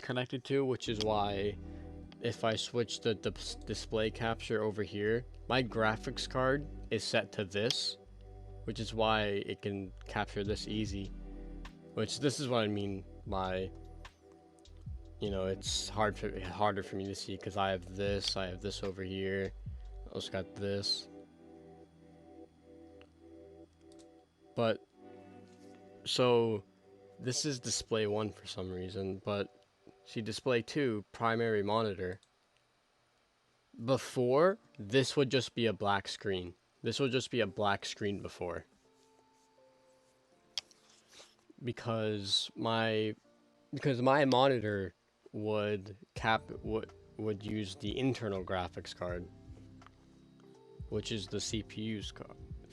connected to, which is why if I switch the display capture over here, my graphics card is set to this, which is why it can capture this easy. Which this is what I mean by, you know, it's harder for me to see because I have this over here. I also got this. But so this is display 1 for some reason, but see display 2, primary monitor. Before, this would just be a black screen. This would just be a black screen before. Because my monitor would use the internal graphics card, which is the CPU's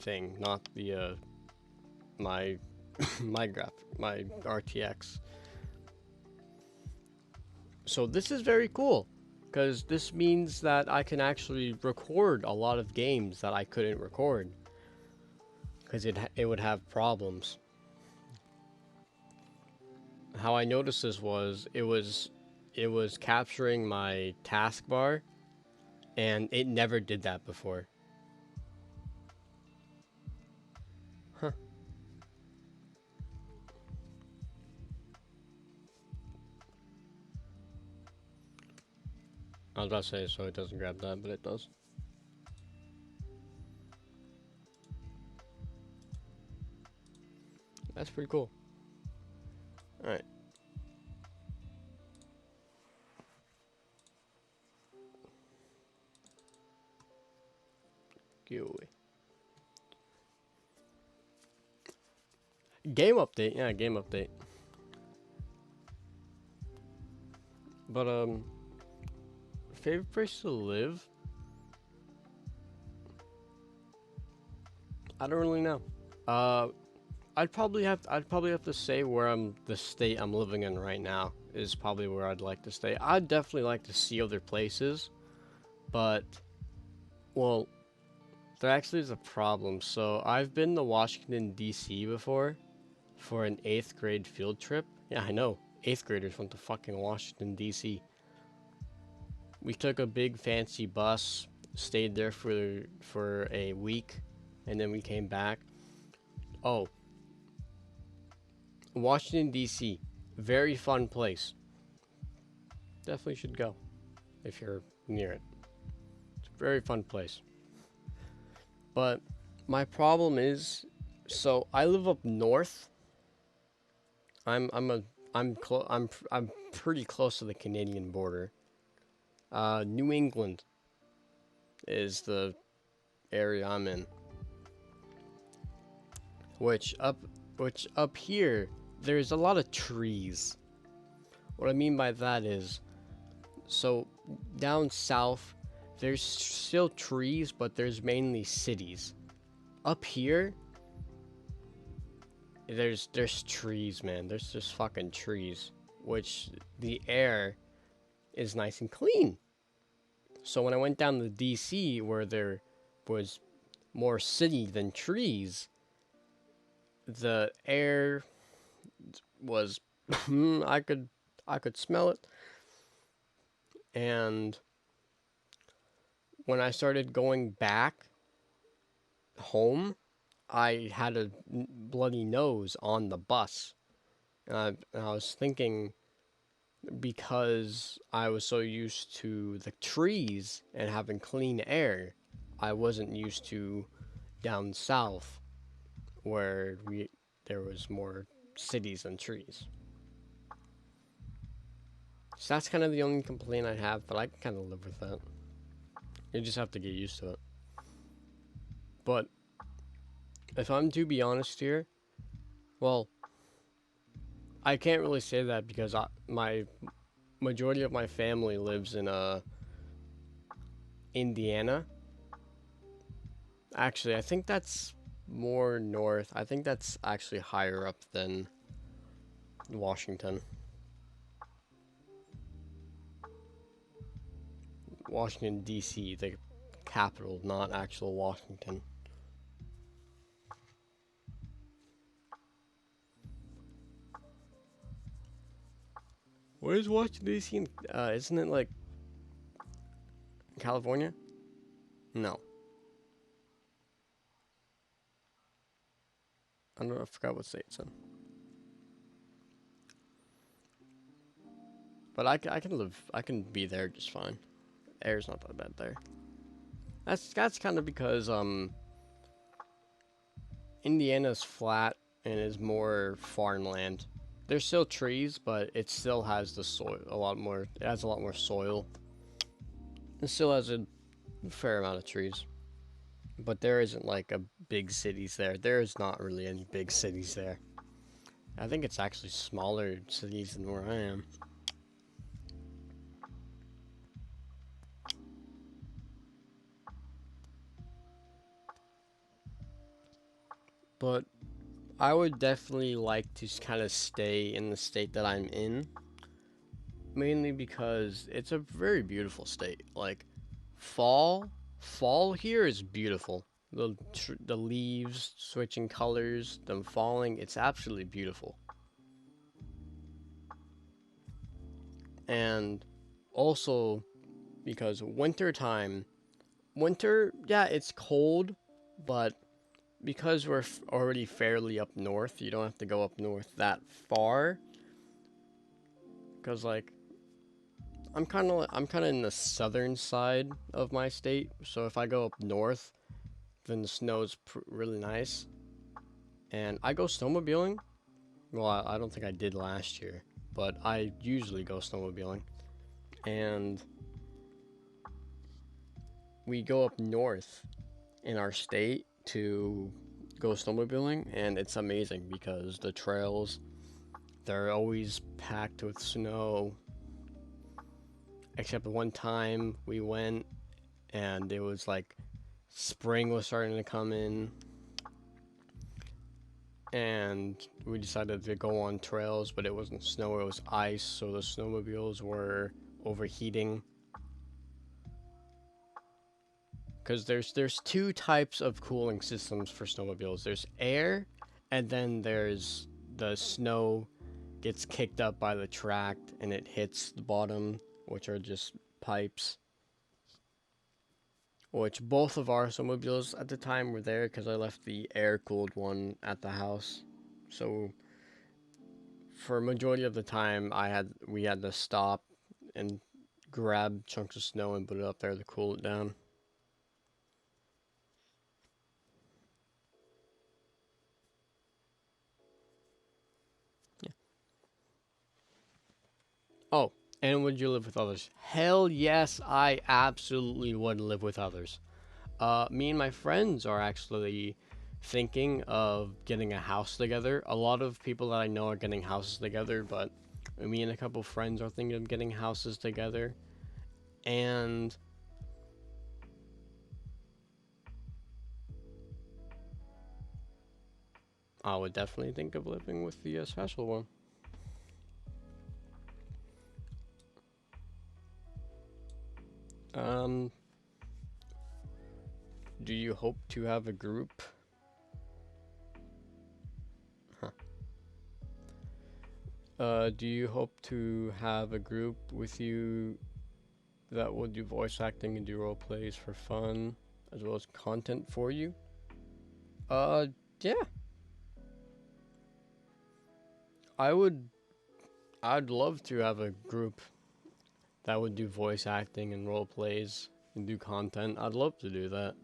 thing, not the my RTX. So this is very cool because this means that I can actually record a lot of games that I couldn't record because it would have problems. How I noticed this was it was capturing my taskbar, and it never did that before. Huh. I was about to say so it doesn't grab that, but it does. That's pretty cool. Alright. Get away. Game update, yeah, game update. But favorite place to live? I don't really know. I'd probably have to say where the state I'm living in right now is probably where I'd like to stay. I'd definitely like to see other places, but well, there actually is a problem. So I've been to Washington D.C. before for an 8th grade field trip. Yeah, I know. 8th graders went to fucking Washington D.C. We took a big fancy bus, stayed there for a week, and then we came back. Oh, Washington D.C., very fun place. Definitely should go if you're near it. It's a very fun place. But my problem is, so I live up north. I'm pretty close to the Canadian border. New England is the area I'm in. Which up here there's a lot of trees. What I mean by that is, so down south there's still trees, but there's mainly cities. Up here there's trees, man. There's just fucking trees, which the air is nice and clean. So when I went down to DC, where there was more city than trees, the air was I could smell it. And when I started going back home, I had a bloody nose on the bus. And I was thinking, because I was so used to the trees and having clean air, I wasn't used to down south where there was more cities and trees. So that's kind of the only complaint I have, but I can kind of live with that. You just have to get used to it. But if I'm to be honest here, well, I can't really say that because my majority of my family lives in Indiana. Actually, I think that's more north. I think that's actually higher up than Washington. Washington, D.C., the capital, not actual Washington. Where is Washington, D.C.? Isn't it like California? No. I don't know, I forgot what state it's in. But I can be there just fine. Air's not that bad there. That's kind of because Indiana's flat and is more farmland. There's still trees, but it still has the soil a lot more. It has a lot more soil. It still has a fair amount of trees, but there isn't like a big cities there. There is not really any big cities there. I think it's actually smaller cities than where I am. But I would definitely like to kind of stay in the state that I'm in. Mainly because it's a very beautiful state. Like, fall here is beautiful. The leaves switching colors, them falling, it's absolutely beautiful. And also because winter, yeah, it's cold, but because we're already fairly up north, you don't have to go up north that far. Because like I'm kind of in the southern side of my state, so if I go up north, then the snow's really nice. And I go snowmobiling. Well, I don't think I did last year, but I usually go snowmobiling. And we go up north in our state to go snowmobiling, and it's amazing because the trails, they're always packed with snow. Except one time we went and it was like spring was starting to come in, and we decided to go on trails, but it wasn't snow, it was ice, so the snowmobiles were overheating. Because there's two types of cooling systems for snowmobiles. There's air, and then there's the snow gets kicked up by the track and it hits the bottom, which are just pipes. Which both of our snowmobiles at the time were there because I left the air-cooled one at the house. So for a majority of the time, we had to stop and grab chunks of snow and put it up there to cool it down. Oh, and would you live with others? Hell yes, I absolutely would live with others. Me and my friends are actually thinking of getting a house together. A lot of people that I know are getting houses together, but me and a couple friends are thinking of getting houses together. And I would definitely think of living with the special one. Do you hope to have a group? Do you hope to have a group with you that will do voice acting and do role plays for fun, as well as content for you? Yeah. I'd love to have a group that would do voice acting and role plays and do content. I'd love to do that.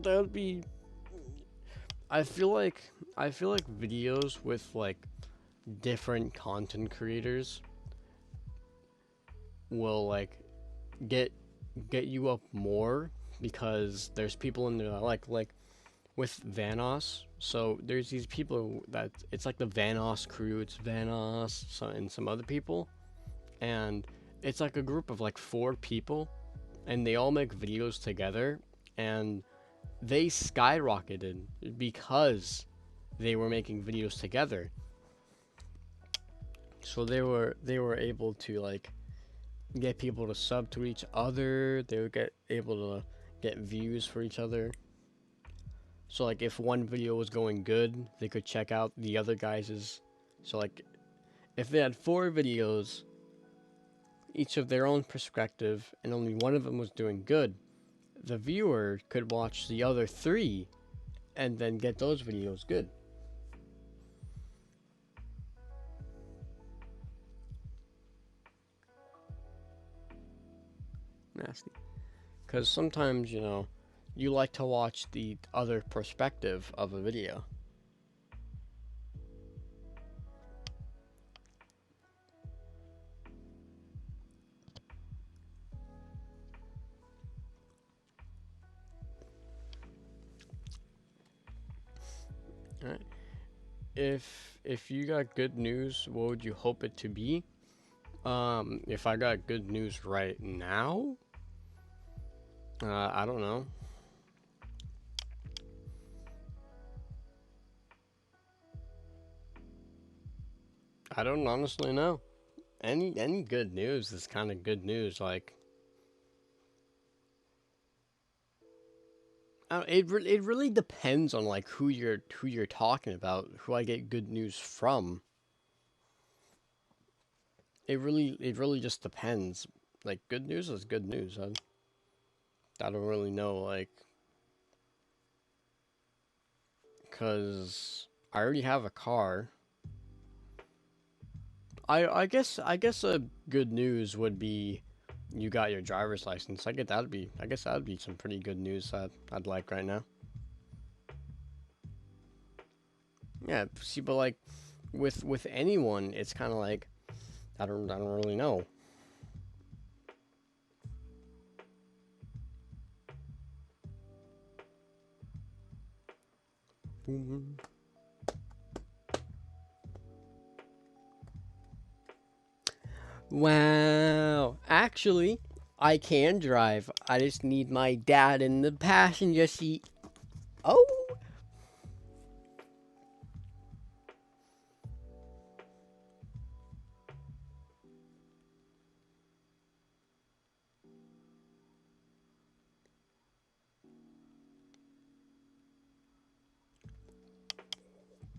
That would be. I feel like videos with like different content creators will like get you up more because there's people in there that like with Vanoss. So there's these people that it's like the Vanoss crew. It's Vanoss and some other people, and it's like a group of like 4 people, and they all make videos together, and they skyrocketed because they were making videos together. So they were able to like get people to sub to each other. They would get able to get views for each other. So like if one video was going good, they could check out the other guys's. So like if they had 4 videos, each of their own perspective, and only one of them was doing good, the viewer could watch the other 3 and then get those videos good. Nasty. Because sometimes, you know, you like to watch the other perspective of a video. Alright. If you got good news, what would you hope it to be? If I got good news right now, I don't know. I don't honestly know. Any good news is kind of good news. Like, it really depends on like who you're talking about, who I get good news from. It really just depends. Like, good news is good news. I don't really know, like, cause I already have a car. I guess a good news would be you got your driver's license. I guess that'd be some pretty good news that I'd like right now. Yeah, see, but like with anyone, it's kind of like I don't really know. Wow. Actually, I can drive. I just need my dad in the passenger seat. Oh.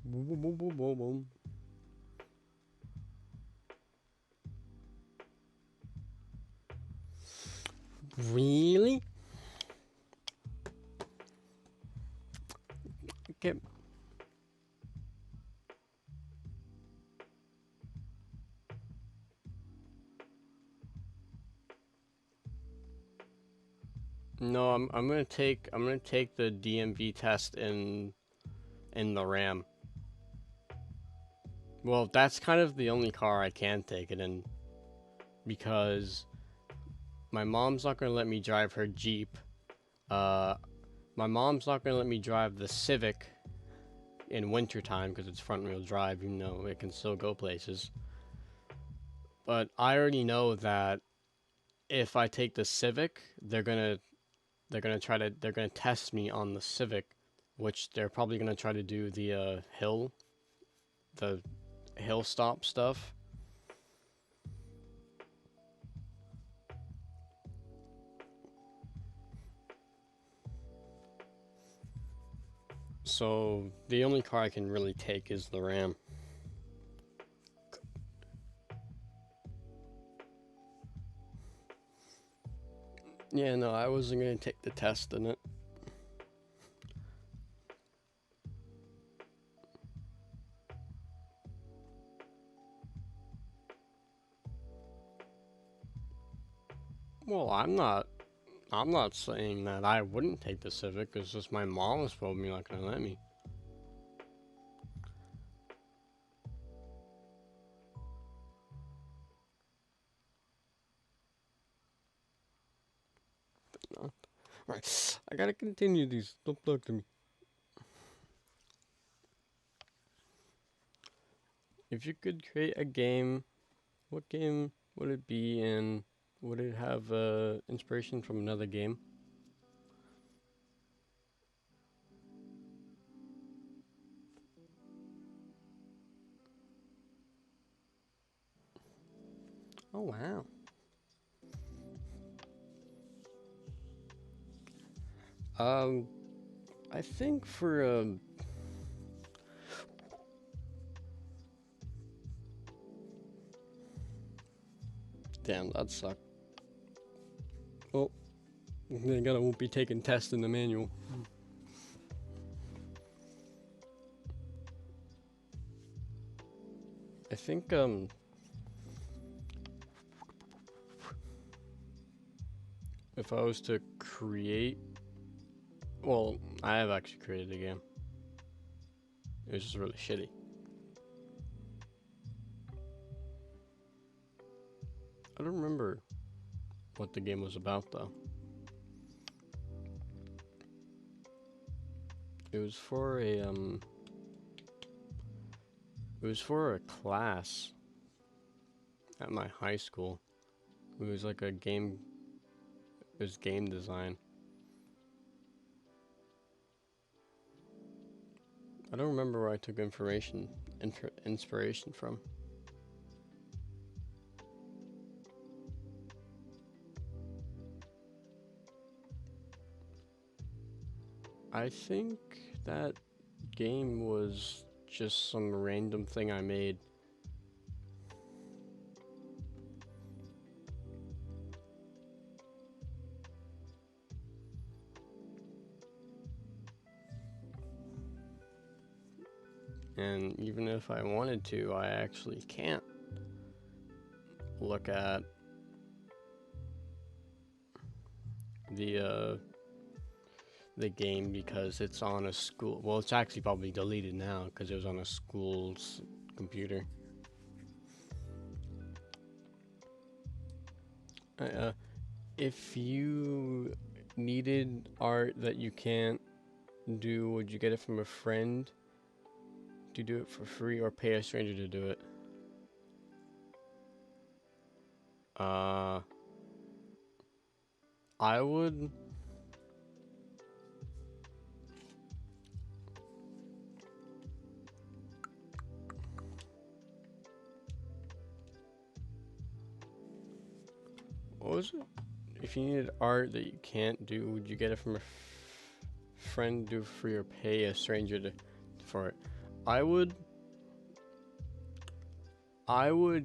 Boom, boom, boom, boom, boom, boom. Really? Okay. No, I'm gonna take the DMV test in the Ram. Well, that's kind of the only car I can take it in because my mom's not gonna let me drive her Jeep. My mom's not gonna let me drive the Civic in wintertime because it's front wheel drive, even though it can still go places. But I already know that if I take the Civic, they're gonna test me on the Civic, which they're probably gonna try to do the hill stop stuff. So the only car I can really take is the Ram. Yeah, no, I wasn't gonna take the test in it. Well, I'm not saying that I wouldn't take the civic. It's just my mom was probably not gonna let me. No. Right, I gotta continue these. Don't talk to me. If you could create a game, what game would it be, and would it have inspiration from another game? Oh wow. Um, I think for damn, that sucked. Oh, then I won't be taking tests in the manual. I think if I was to create, well, I have actually created a game. It was just really shitty. I don't remember what the game was about though. It was for a class at my high school. It was like a game. It was game design. I don't remember where I took inspiration from. I think that game was just some random thing I made. And even if I wanted to, I actually can't look at the game because it's on a school. Well, it's actually probably deleted now because it was on a school's computer. If you needed art that you can't do, would you get it from a friend to do it for free or pay a stranger to do it? I would. What was it? If you needed art that you can't do, would you get it from a friend to do for free or pay a stranger for it? I would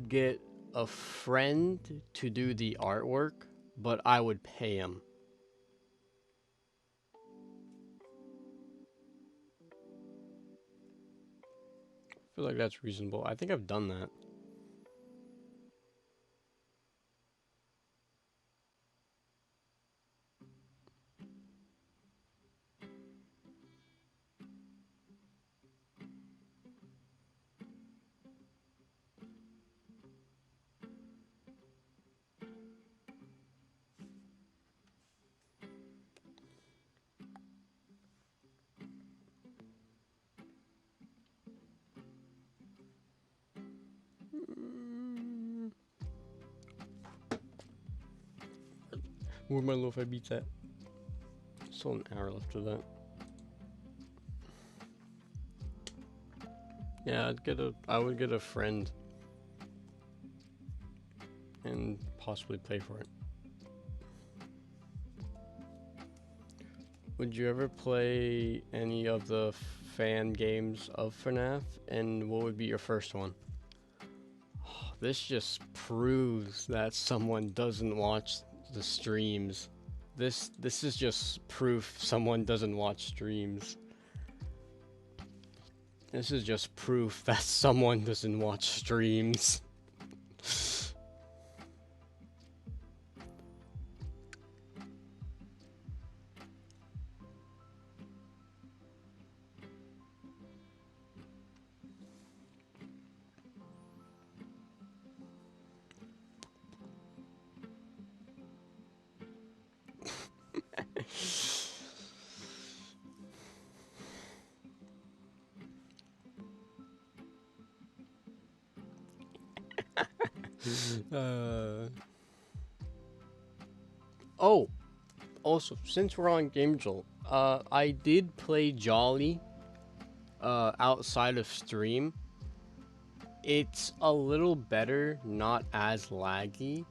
get a friend to do the artwork, but I would pay him. I feel like that's reasonable. I think I've done that. Where my lo-fi beats at? Still an hour left of that. Yeah, I would get a friend and possibly pay for it. Would you ever play any of the fan games of FNAF, and what would be your first one? This just proves that someone doesn't watch the streams. This is just proof someone doesn't watch streams. This is just proof that someone doesn't watch streams. Oh, also, since we're on Game Jolt, I did play Jolly outside of stream. It's a little better, not as laggy,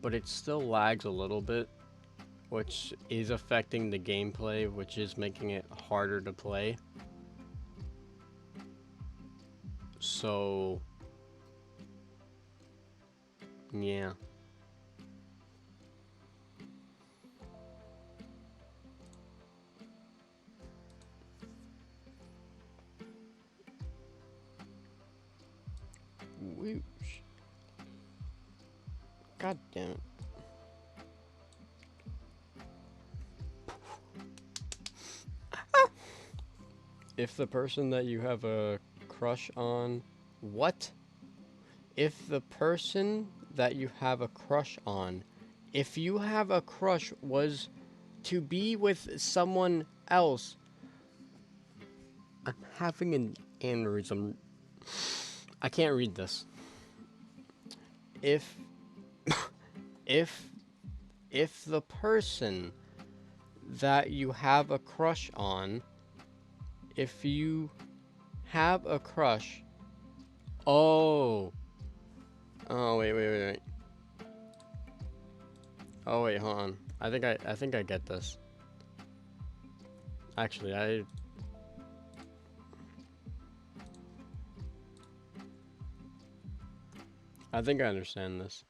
but it still lags a little bit, which is affecting the gameplay, which is making it harder to play. So, yeah. Whoosh. God damn it. If the person that you have a crush on... What? If the person that you have a crush on... If you have a crush was to be with someone else... I'm having an aneurysm. I can't read this. If the person that you have a crush on, if you have a crush, oh wait. Oh wait, hold on. I think I get this. Actually, I think I understand this.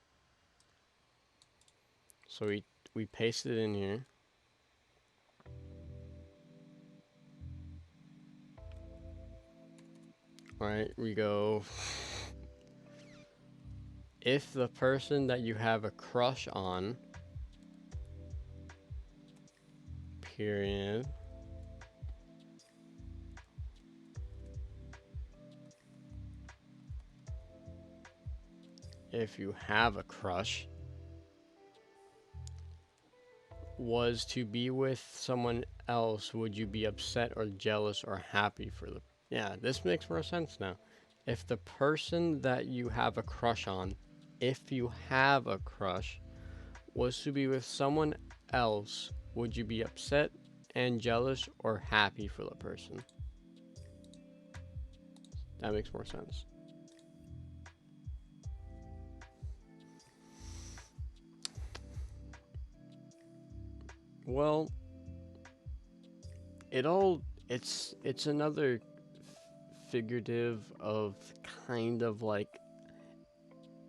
So we paste it in here. Alright, we go. If the person that you have a crush on, period. If you have a crush, was to be with someone else, would you be upset or jealous or happy for the... Yeah, this makes more sense now. If the person that you have a crush on, if you have a crush, was to be with someone else, would you be upset and jealous or happy for the person? That makes more sense. Well, it's another figurative of kind of like,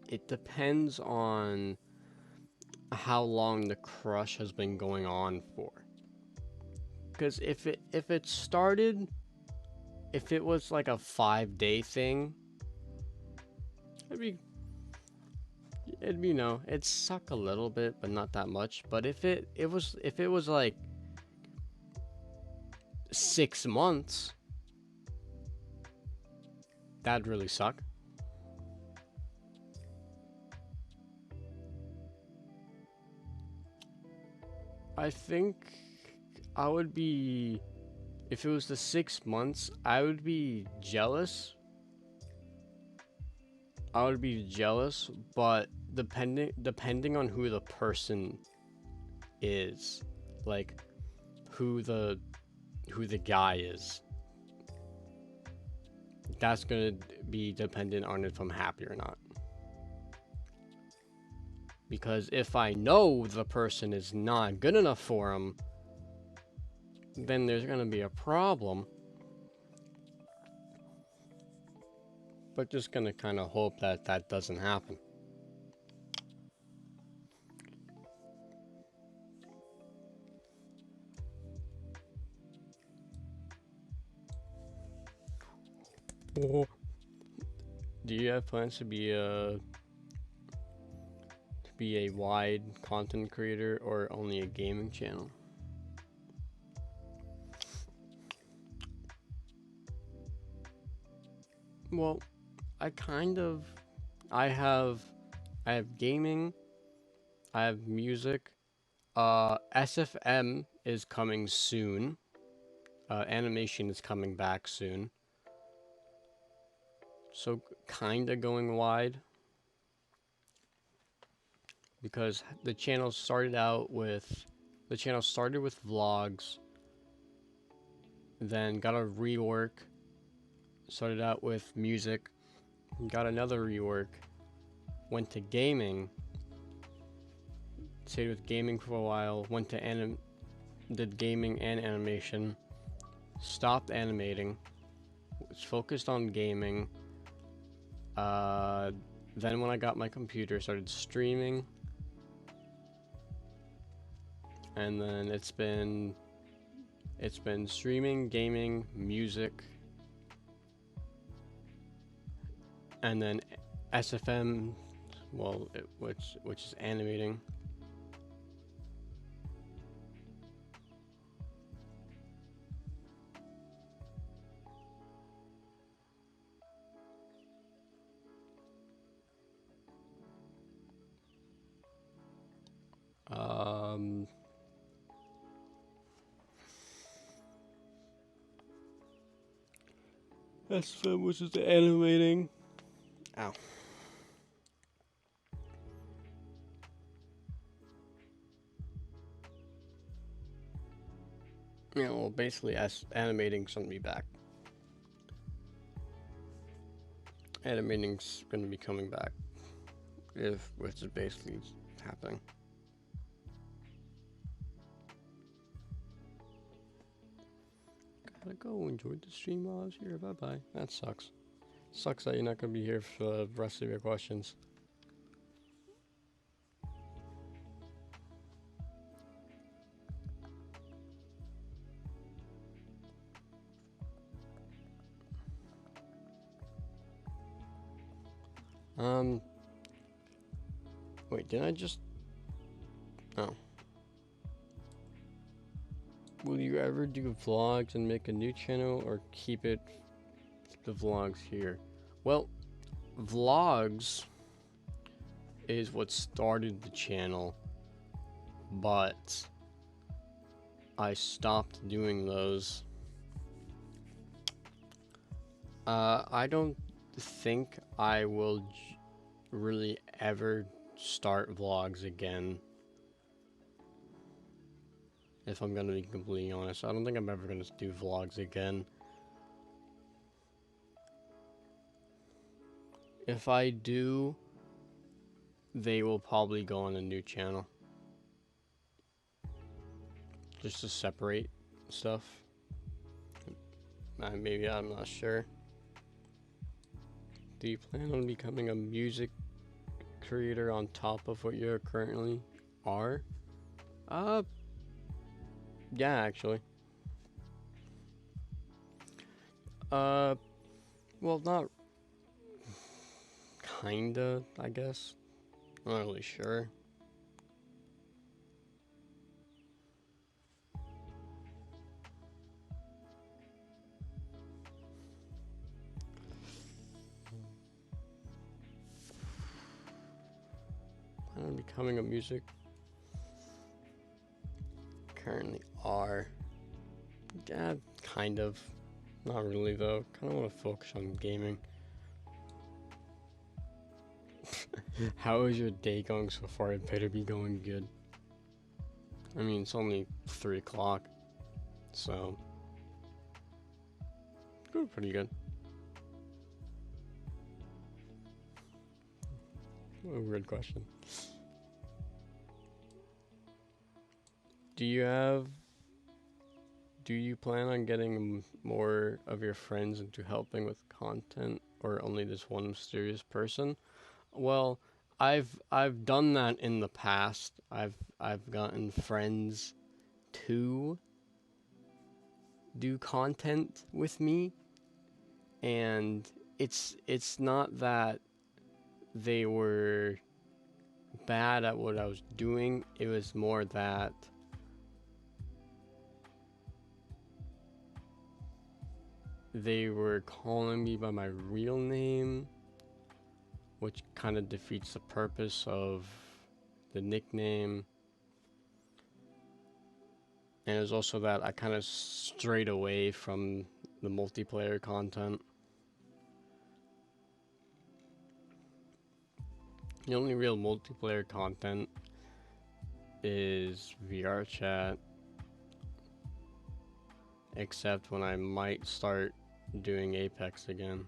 it depends on how long the crush has been going on for. Because if it started, if it was like a 5-day thing, it'd be no, it'd suck a little bit, but not that much. But if it was like 6 months, that'd really suck. I think I would be, if it was the 6 months, I would be jealous. I would be jealous, but depending on who the person is, like who the guy is, that's gonna be dependent on if I'm happy or not. Because if I know the person is not good enough for him, then there's gonna be a problem. But just gonna kind of hope that that doesn't happen. Do you have plans to be a wide content creator or only a gaming channel? Well, I have gaming, I have music. SFM is coming soon. Animation is coming back soon. So kinda going wide. Because the channel started with vlogs, then got a rework, started out with music, got another rework, went to gaming, stayed with gaming for a while, went to did gaming and animation, stopped animating, was focused on gaming. Then when I got my computer, started streaming. And then it's been streaming, gaming, music, and then SFM, well, which is animating. SFM, which is the animating. Ow. Yeah, well, basically, animating's gonna be back. Animating's gonna be coming back, which is basically happening. Gotta go. Enjoyed the stream while I was here. Bye bye. That sucks. Sucks that you're not gonna be here for the rest of your questions. Wait, did I just... Oh. Will you ever do vlogs and make a new channel, or keep the vlogs here? Well, vlogs is what started the channel, but I stopped doing those. I don't think I will really ever start vlogs again. If I'm gonna be completely honest, I don't think I'm ever gonna do vlogs again. If I do, they will probably go on a new channel. Just to separate stuff. Maybe, I'm not sure. Do you plan on becoming a music creator on top of what you currently are? Yeah, actually. Well, not kinda, I guess. I'm not really sure. I'm becoming a music. Currently are. Yeah, kind of. Not really though. Kind of want to focus on gaming. How is your day going so far? It better be going good. I mean, it's only 3 o'clock, so going pretty good. What a weird question. Do you plan on getting more of your friends into helping with content, or only this one mysterious person? Well, I've done that in the past. I've gotten friends to do content with me. And it's not that they were bad at what I was doing. It was more that they were calling me by my real name, which kind of defeats the purpose of the nickname. And it was also that I kind of strayed away from the multiplayer content. The only real multiplayer content is VR chat, except when I might start doing Apex again.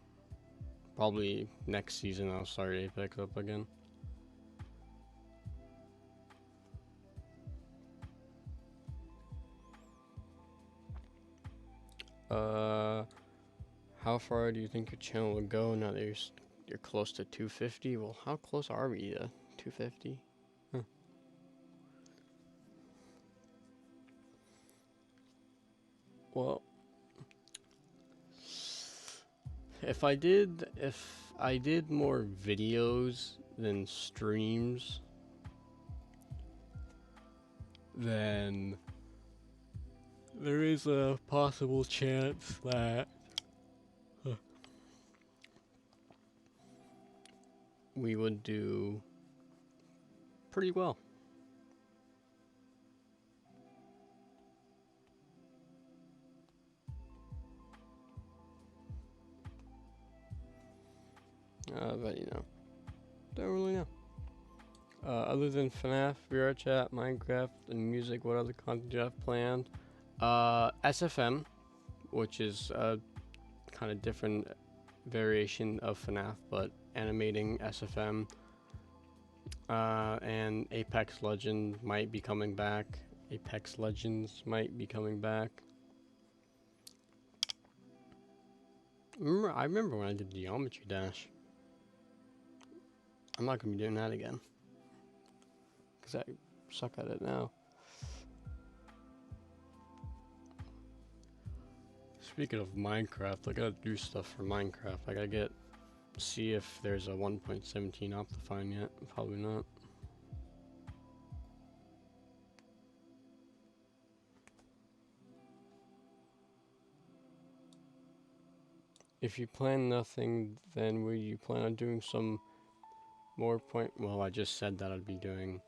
Probably next season I'll start Apex up again. How far do you think your channel will go now that you're close to 250? Well, how close are we to 250? Huh. Well, if I did more videos than streams, then there is a possible chance that we would do pretty well. But you know, don't really know. Other than FNAF, VR chat, Minecraft, and music, what other content do you have planned? SFM, which is a kind of different variation of FNAF, but animating SFM. And Apex Legends might be coming back. Apex Legends might be coming back. I remember when I did Geometry Dash. I'm not gonna be doing that again, because I suck at it now. Speaking of Minecraft, I gotta do stuff for Minecraft. I gotta see if there's a 1.17 Optifine yet. Probably not. If you plan nothing, then will you plan on doing some more point? Well, I just said that I'd be doing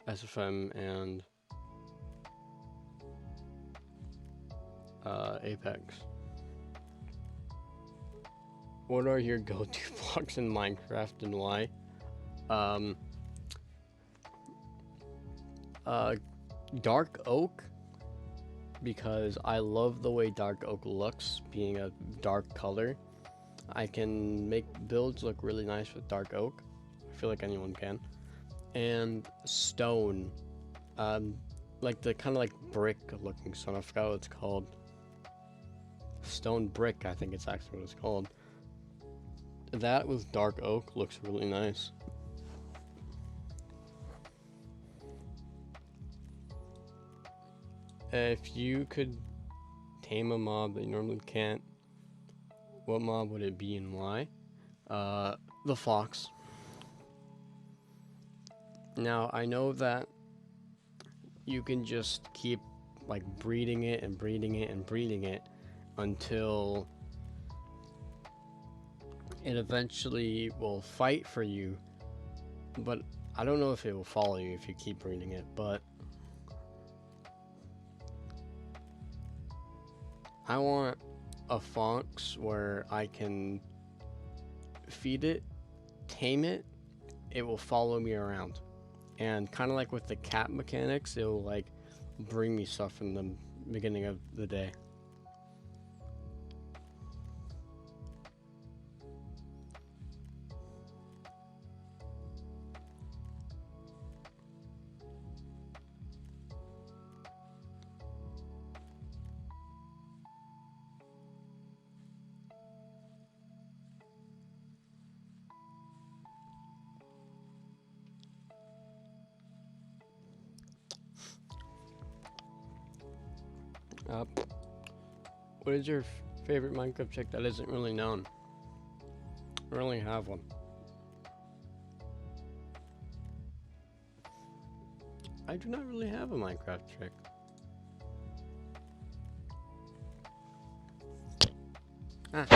SFM and Apex. What are your go-to blocks in Minecraft and why? Dark oak, because I love the way dark oak looks, being a dark color. I can make builds look really nice with dark oak. I feel like anyone can. And stone, like the kind of like brick looking stone. I forgot what it's called. Stone brick, I think it's actually what it's called. That with dark oak looks really nice. If you could tame a mob that you normally can't, what mob would it be and why? The fox. Now, I know that you can just keep like breeding it and breeding it and breeding it until it eventually will fight for you, but I don't know if it will follow you if you keep breeding it. But I want a fox where I can feed it, tame it, it will follow me around. And kind of like with the cat mechanics, it will like bring me stuff in the beginning of the day. Uh, what is your favorite Minecraft trick that isn't really known? I don't really have one. I do not really have a Minecraft trick. Ah.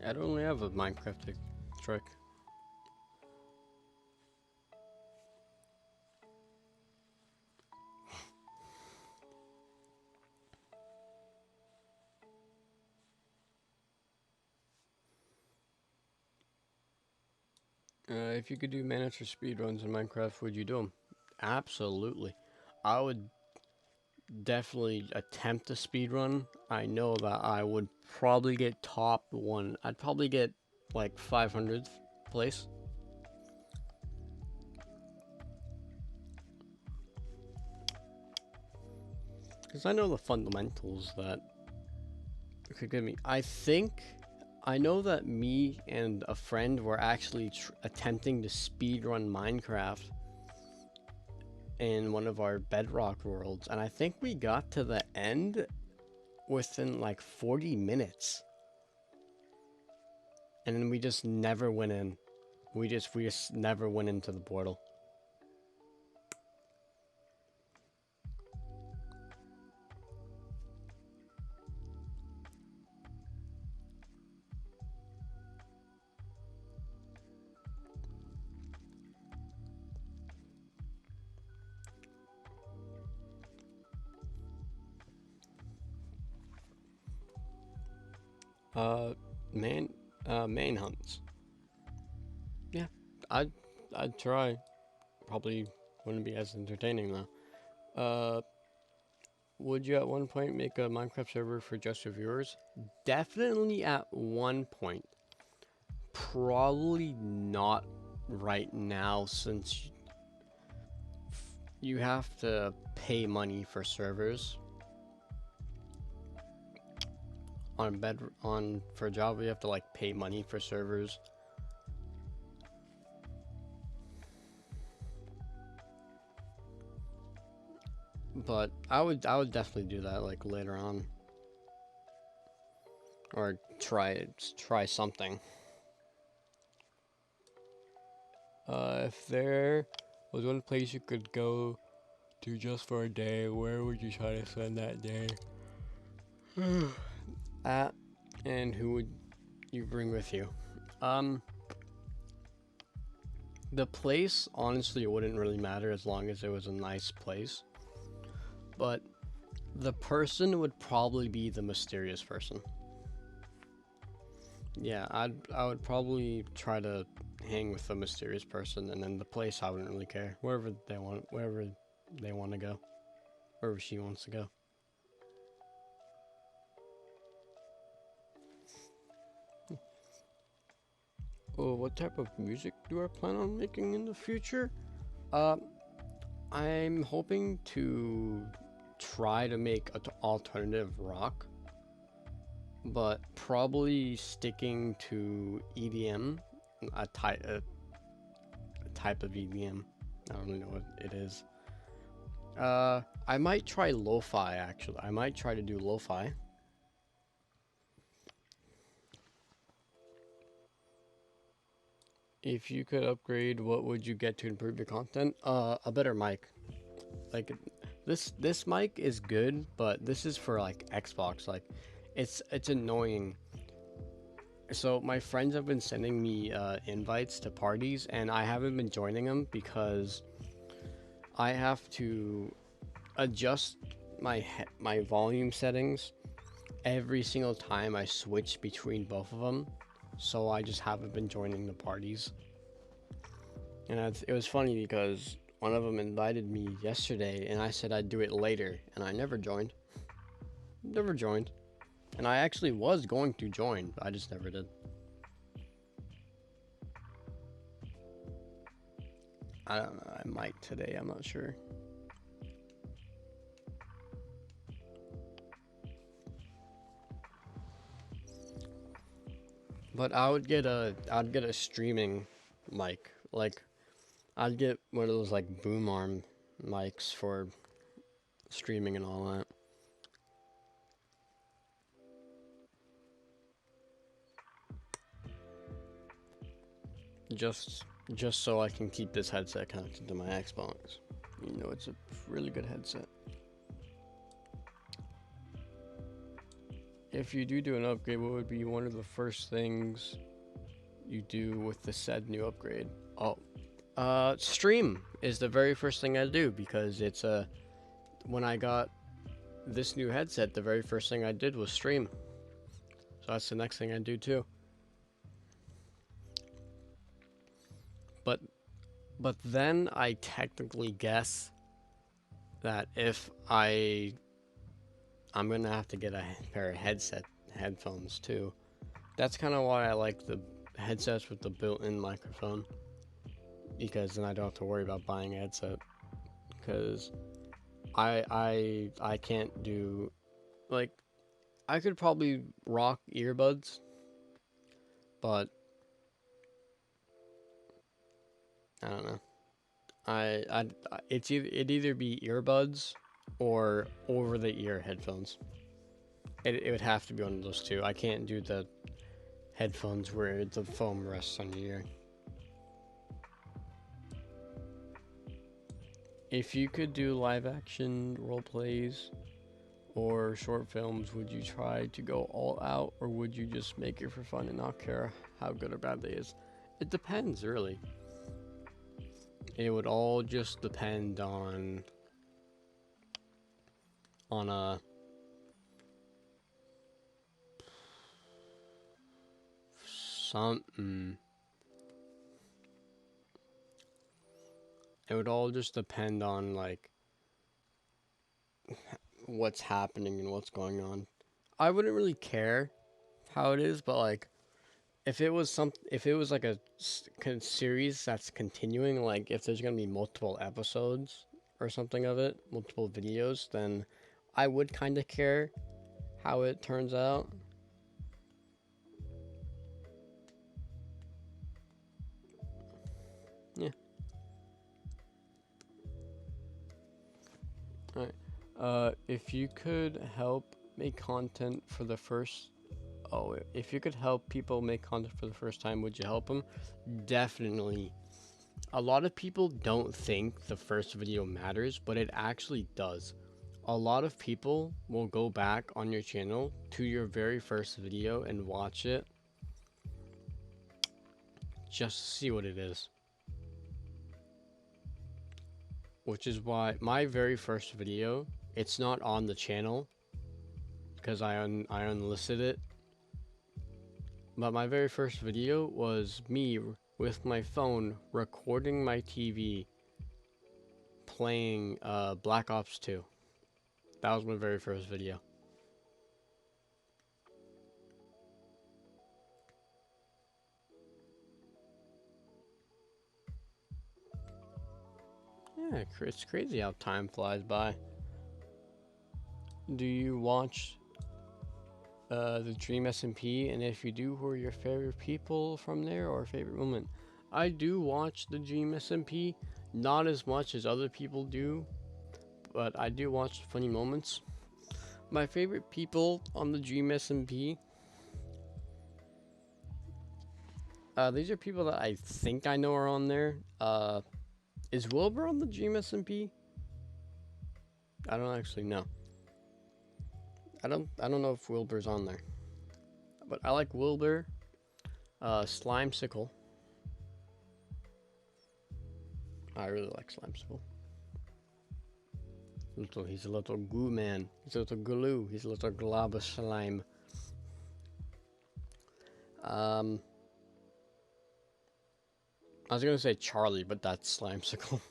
I don't really have a Minecraft trick. If you could do miniature speedruns in Minecraft, would you do them? Absolutely. I would definitely attempt a speedrun. I know that I would probably get top one. I'd probably get like 500th place. Because I know the fundamentals that could give me. I know that me and a friend were actually attempting to speedrun Minecraft in one of our Bedrock worlds, and I think we got to the end within like 40 minutes. And then we just never went in. We just never went into the portal. Main hunts. Yeah, I'd try. Probably wouldn't be as entertaining though. Would you at one point make a Minecraft server for just your viewers? Definitely at one point. Probably not right now, since you have to pay money for servers. For Java, you have to like pay money for servers. But I would definitely do that like later on, or try something. If there was one place you could go to just for a day, where would you try to spend that day? And who would you bring with you? The place, honestly, it wouldn't really matter as long as it was a nice place. But the person would probably be the mysterious person. Yeah, I would probably try to hang with the mysterious person, and then the place I wouldn't really care. Wherever they want to go. Wherever she wants to go. Oh, what type of music do I plan on making in the future? I'm hoping to try to make alternative rock, but probably sticking to EDM, a type of EDM. I don't really know what it is. I might try lo-fi, actually. I might try to do lo-fi. If you could upgrade, what would you get to improve your content? A better mic. Like, this mic is good, but this is for like Xbox. Like, it's annoying. So my friends have been sending me invites to parties, and I haven't been joining them because I have to adjust my volume settings every single time I switch between both of them. So I just haven't been joining the parties. And it was funny because one of them invited me yesterday, and I said I'd do it later, and I never joined. Never joined. And I actually was going to join, but I just never did. I don't know, I might today, I'm not sure. But I'd get a streaming mic. Like, I'd get one of those like boom arm mics for streaming and all that. just just so I can keep this headset connected to my Xbox. You know, it's a really good headset. If you do an upgrade, what would be one of the first things you do with the said new upgrade? Oh, stream is the very first thing I do, because it's when I got this new headset, the very first thing I did was stream. So that's the next thing I do too. But then I technically guess that if I'm gonna have to get a pair of headphones too. That's kind of why I like the headsets with the built-in microphone, because then I don't have to worry about buying a headset. Because I can't do, like, I could probably rock earbuds, but I don't know. It'd either be earbuds or over-the-ear headphones. It would have to be one of those two. I can't do the headphones where the foam rests on your ear. If you could do live-action role plays or short films, would you try to go all out, or would you just make it for fun and not care how good or bad they is? It depends, really. It would all just depend on something. It would all just depend on, like, what's happening and what's going on. I wouldn't really care how it is, but, like, if it was like a series that's continuing, like if there's gonna be multiple episodes or something of it, multiple videos, then I would kind of care how it turns out. Yeah. Alright. If you could help make content for the first... Oh, if you could help people make content for the first time, would you help them? Definitely. A lot of people don't think the first video matters, but it actually does. A lot of people will go back on your channel to your very first video and watch it just to see what it is. Which is why my very first video, it's not on the channel because I unlisted it. But my very first video was me with my phone recording my TV playing Black Ops 2. That was my very first video. Yeah, it's crazy how time flies by. Do you watch the Dream SMP, and if you do, who are your favorite people from there or favorite moment? I do watch the Dream SMP, not as much as other people do, but I do watch funny moments. My favorite people on the Dream SMP, these are people that I think I know are on there. Is Wilbur on the Dream SMP? I don't actually know. I don't know if Wilbur's on there, but I like Wilbur, Slimesicle. I really like Slimesicle. He's a little goo man. He's a little glue. He's a little glob of slime. I was gonna say Charlie, but that's Slimesicle.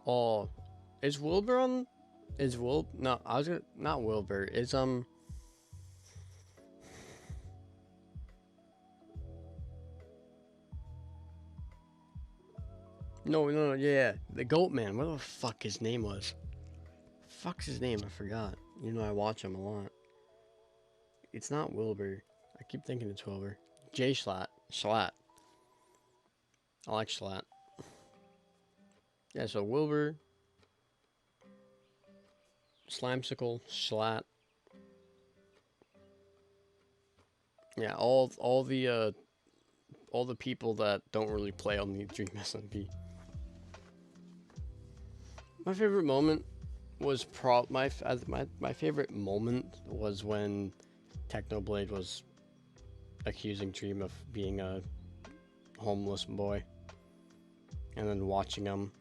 Oh, is Wilbur on? No, I was gonna, not Wilbur. Is No, yeah, the Goat Man. What the fuck his name was? Fuck's his name? I forgot. You know I watch him a lot. It's not Wilbur. I keep thinking it's Wilbur. Jay Schlatt. I like Schlatt. Yeah, so Wilbur, Slamsicle, Schlatt. Yeah, all the people that don't really play on the Dream SMP. My favorite moment was my favorite moment was when Technoblade was accusing Dream of being a homeless boy, and then watching him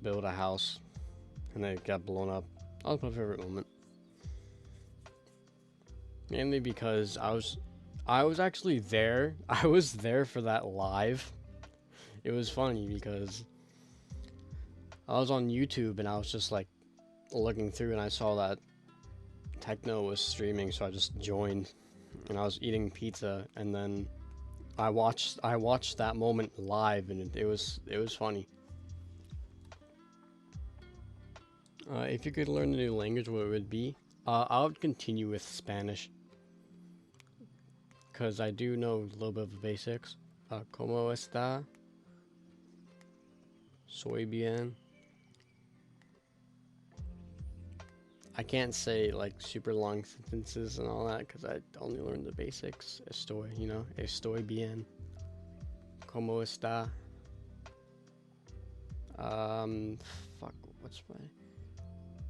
build a house, and then it got blown up. That was my favorite moment. Mainly because I was actually there. I was there for that live. It was funny because I was on YouTube and I was just like looking through and I saw that Techno was streaming, so I just joined and I was eating pizza, and then I watched that moment live, and it was funny. If you could learn a new language, what it would be? I would continue with Spanish, because I do know a little bit of the basics. ¿Cómo está? Soy bien. I can't say like super long sentences and all that because I only learned the basics. Estoy, you know, estoy bien. ¿Cómo está? Fuck, what's my...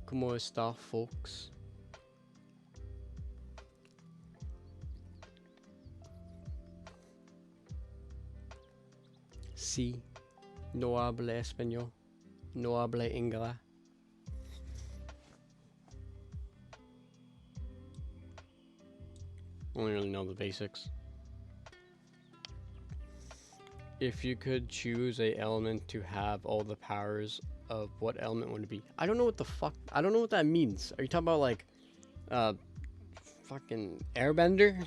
¿Cómo está, folks? Sí, no habla español, no habla inglés. Only really know the basics. If you could choose a element to have all the powers of, what element would it be? I don't know what the fuck. I don't know what that means. Are you talking about like, fucking airbender?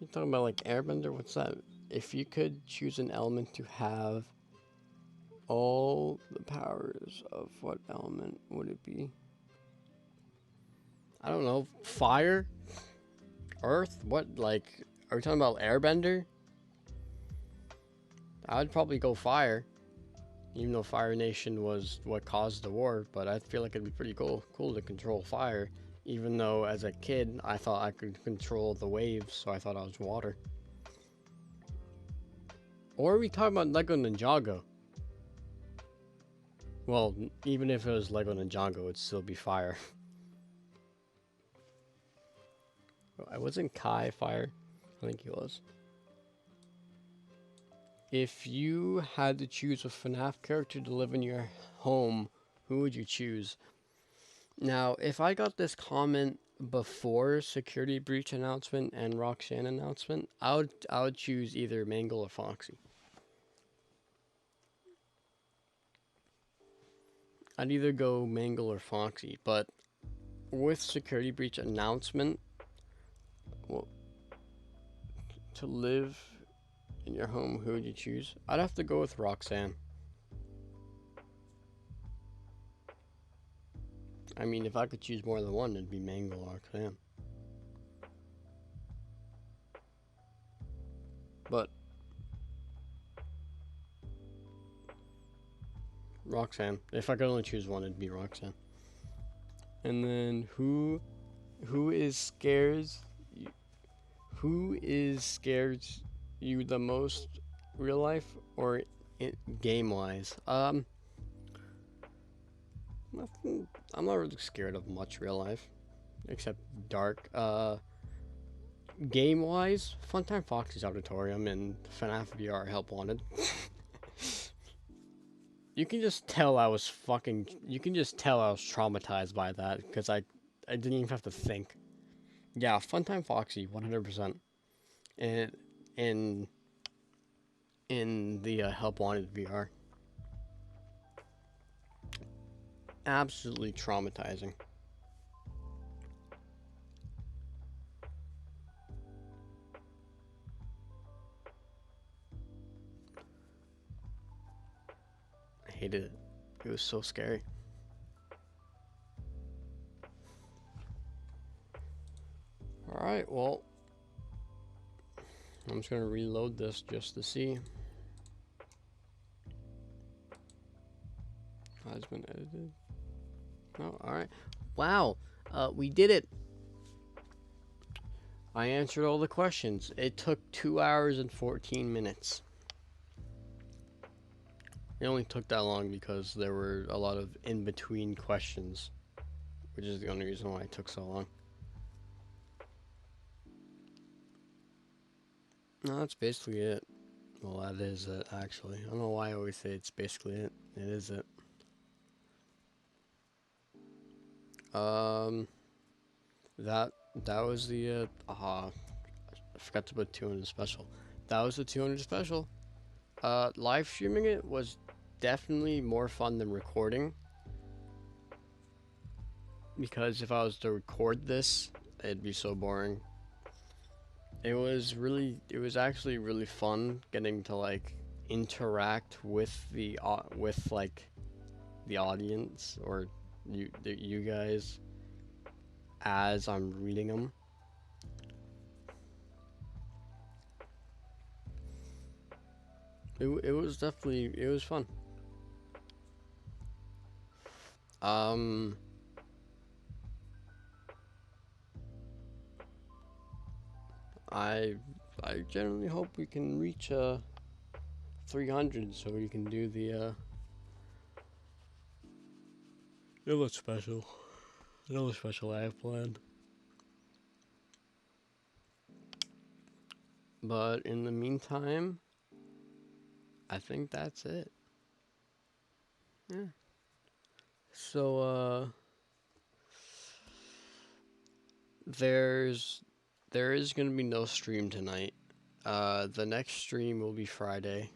You talking about like airbender? What's that? If you could choose an element to have all the powers of, what element would it be? I don't know. Fire? Earth? What, like, are we talking about airbender? I would probably go fire. Even though Fire Nation was what caused the war, but I feel like it'd be pretty cool to control fire. Even though as a kid, I thought I could control the waves, so I thought I was water. Or are we talking about Lego Ninjago? Well, even if it was Lego Ninjago, it'd still be fire. I wasn't Kai fire? I think he was. If you had to choose a FNAF character to live in your home, who would you choose? Now, if I got this comment before Security Breach announcement and Roxanne announcement, I would choose either Mangle or Foxy. I'd either go Mangle or Foxy, but with Security Breach announcement, well, to live in your home, who would you choose? I'd have to go with Roxanne. I mean, if I could choose more than one, it'd be Mangle or Roxanne. But Roxanne. If I could only choose one, it'd be Roxanne. And then who scares you the most, real life or game wise? I'm not really scared of much real life, except Dark. Game wise, Funtime Foxy's Auditorium and FNAF VR Help Wanted. You can just tell I was traumatized by that because I didn't even have to think. Yeah, Funtime Foxy, 100%. And in the Help Wanted VR. Absolutely traumatizing. I hated it. It was so scary. Alright, well, I'm just gonna reload this just to see. Has been edited. Oh, alright. Wow. We did it. I answered all the questions. It took 2 hours and 14 minutes. It only took that long because there were a lot of in-between questions, which is the only reason why it took so long. No, that's basically it. Well, that is it, actually. I don't know why I always say it's basically it. It is it. That was the, I forgot to put 200 special. That was the 200 special. Live streaming it was definitely more fun than recording. Because if I was to record this, it'd be so boring. It was actually really fun getting to like interact with the audience or you guys as I'm reading them. It was definitely, it was fun. I generally hope we can reach 300 so we can do the another special I have planned. But in the meantime, I think that's it. Yeah. So there is gonna be no stream tonight. The next stream will be Friday,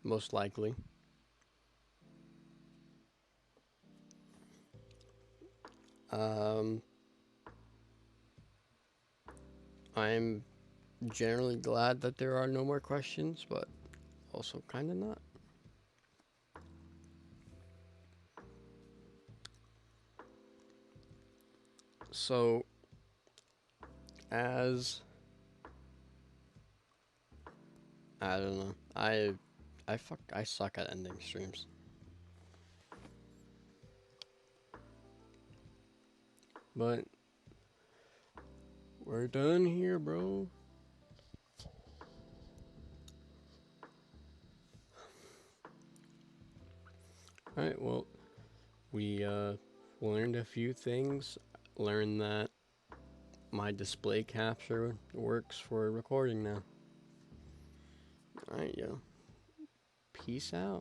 most likely. I'm generally glad that there are no more questions, but also kind of not. So, as I don't know, I suck at ending streams. But we're done here, bro. Alright, well, we learned a few things. Learned that my display capture works for recording now. Alright, yo. Peace out.